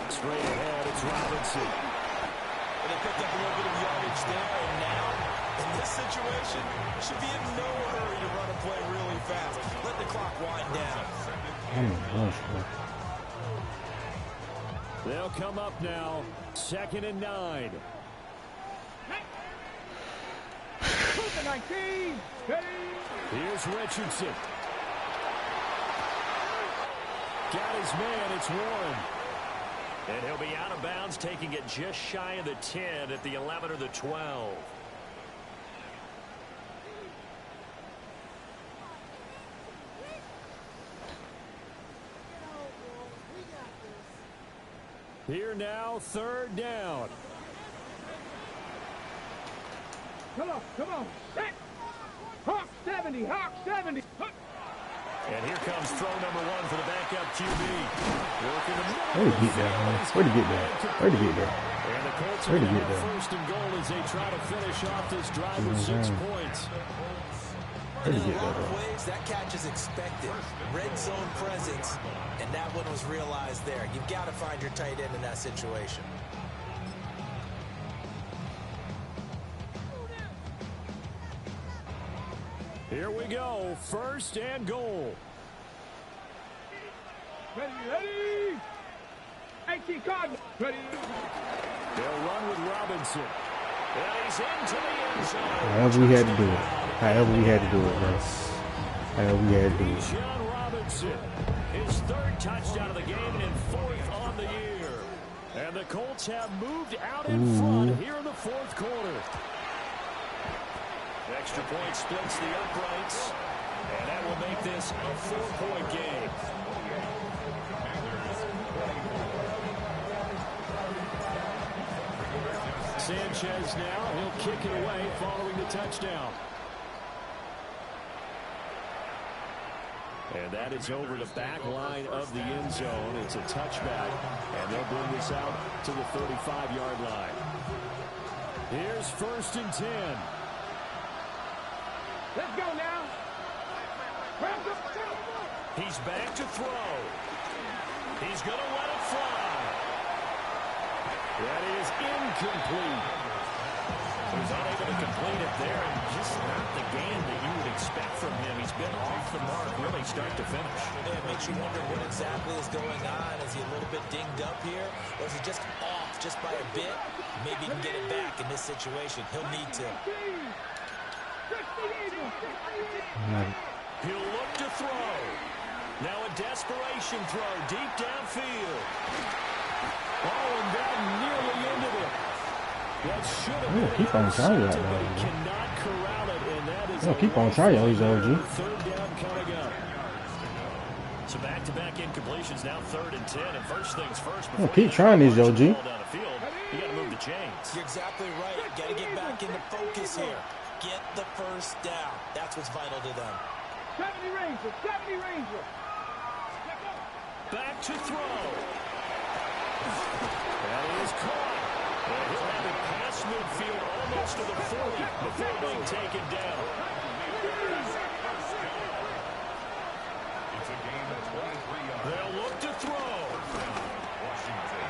Straight ahead, it's Robinson. And they picked up a little bit of yardage there, and now, in this situation, should be in no hurry to run a play really fast. Let the clock wind down. They'll come up now, 2nd and 9. 19. Here's Richardson. Got his man, it's Warren. And he'll be out of bounds, taking it just shy of the 10 at the 11 or the 12. Here now, 3rd down. Come on. Hawk 70, Hawk 70. And here comes throw number 1 for the backup QB. Working the middle. Where'd he get that, man? Where'd he get that? Where'd he get that? And the Colts are Where'd he going to get have that? 1st and goal as they try to finish off this drive with 6 points. Where'd he In get a that, lot of bro? ways, that catch is expected. Red zone presence, and that one was realized there. You've got to find your tight end in that situation. Here we go, 1st and goal. Ready. 18 Cardinals. Ready. They'll run with Robinson. And he's into the end zone. However we had to do it. However we had to do it, bro. However we had to do it. John Robinson, his 3rd touchdown of the game and 4th on the year. And the Colts have moved out in front here in the 4th quarter. Extra point splits the uprights, and that will make this a 4-point game. Sanchez now, he'll kick it away following the touchdown. And that is over the back line of the end zone. It's a touchback, and they'll bring this out to the 35-yard line. Here's 1st and 10. Let's go now. He's back to throw. He's going to let it fly. That is incomplete. He's unable to complete it there, and just not the game that you would expect from him. He's been off the mark really start to finish. Yeah, it makes you wonder what exactly is going on. Is he a little bit dinged up here, or is he just off just by a bit? Maybe he can get it back in this situation. He'll need to. He'll look to throw. Now a desperation throw deep downfield. Oh, and that nearly ended it. That should have been keep on trying that, but he man. cannot corral it, and that is Keep on trying, he's OG. 3rd down coming up. So back-to-back incompletions, now 3rd and 10, and first things first. Keep trying these, OG. You got to move the chains. You're exactly right. Got to get back into focus here. Get the first down. That's what's vital to them. 70 Ranger. Back to throw. That is caught. And he'll have it past midfield almost to the 40 before being taken down. It's a game of 23 yards. They'll look to throw. Washington.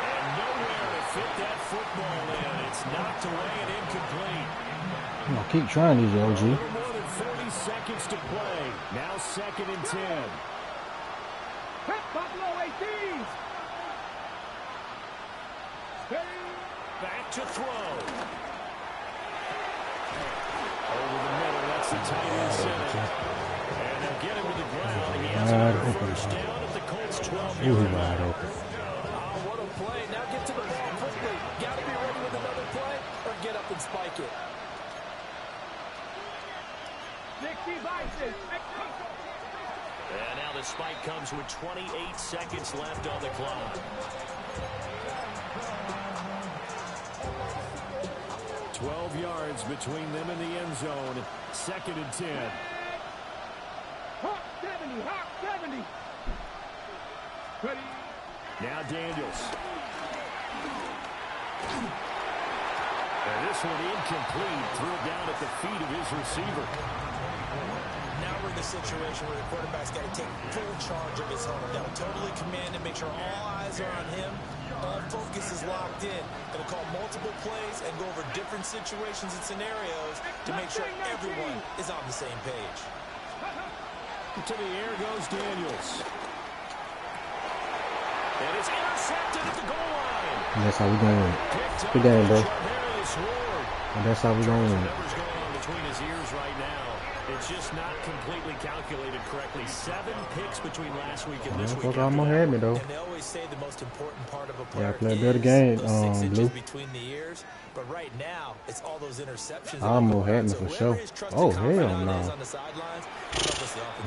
And nowhere to fit that football in. It's knocked away and incomplete. Keep trying these, OG. More than 40 seconds to play. Now 2nd and 10. Buffalo 18. Back to throw. Over the middle, that's the tight end center. And they'll get him to the ground. He has another first down at the Colts' 12-yard line. Oh, what a play. Now get to the ball quickly. Got to be ready with another play or get up and spike it. 60 Bison. And now the spike comes with 28 seconds left on the clock. 12 yards between them and the end zone. 2nd and 10. Hawk hot 70. Ready. Now Daniels. And this one incomplete. Threw it down at the feet of his receiver. Now we're in the situation where the quarterback's got to take full charge of his home. Got to totally command it, make sure all eyes are on him. All focus is locked in. Going to call multiple plays and go over different situations and scenarios to make sure everyone is on the same page. To the air goes Daniels. And it's intercepted at the goal line. And that's how we gonna win. Good game, bro. And that's how we gonna win. Whatever's going on between his ears right now, it's just not completely calculated correctly. 7 picks between last week and this week. Fuck, almost had me though. And they always say the most important part of a player play a better game, those 6 inches Blue. between the ears. But right now, it's all those interceptions. Almost had me for sure. Oh hell no!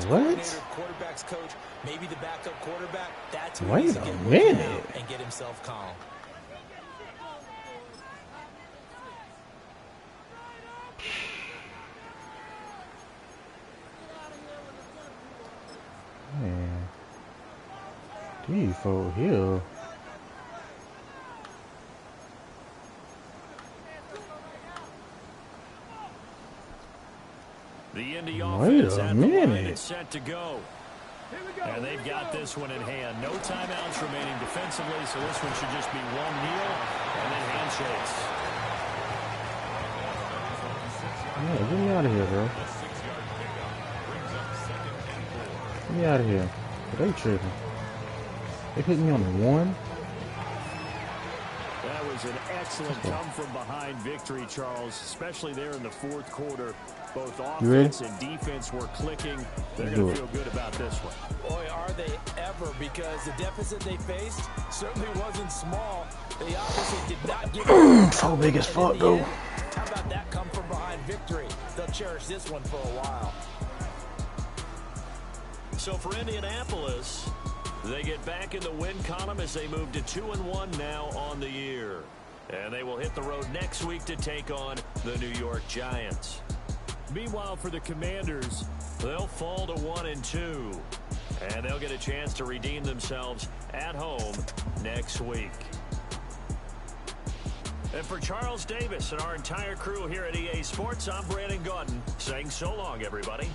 What? Quarterback's coach, maybe the backup quarterback. That's wait a minute. And get himself calm. Man, these folks here. The Indy Wait offense a at the line minute. and set to go. And they've got this one in hand. No timeouts remaining defensively, so this one should just be one kneel and then handshakes. Yeah, get me out of here, bro. Get me out of here. They tripping. They put me on the 1. That was an excellent come-from-behind victory, Charles, especially there in the fourth quarter. Both offense and defense were clicking. They're going to feel good about this one. Boy, are they ever, because the deficit they faced certainly wasn't small. They obviously did not give up. So big as fuck, though. How about that come-from-behind victory? They'll cherish this one for a while. So for Indianapolis, they get back in the win column as they move to 2-1 now on the year. And they will hit the road next week to take on the New York Giants. Meanwhile, for the Commanders, they'll fall to 1-2. And they'll get a chance to redeem themselves at home next week. And for Charles Davis and our entire crew here at EA Sports, I'm Brandon Gaudin saying so long, everybody.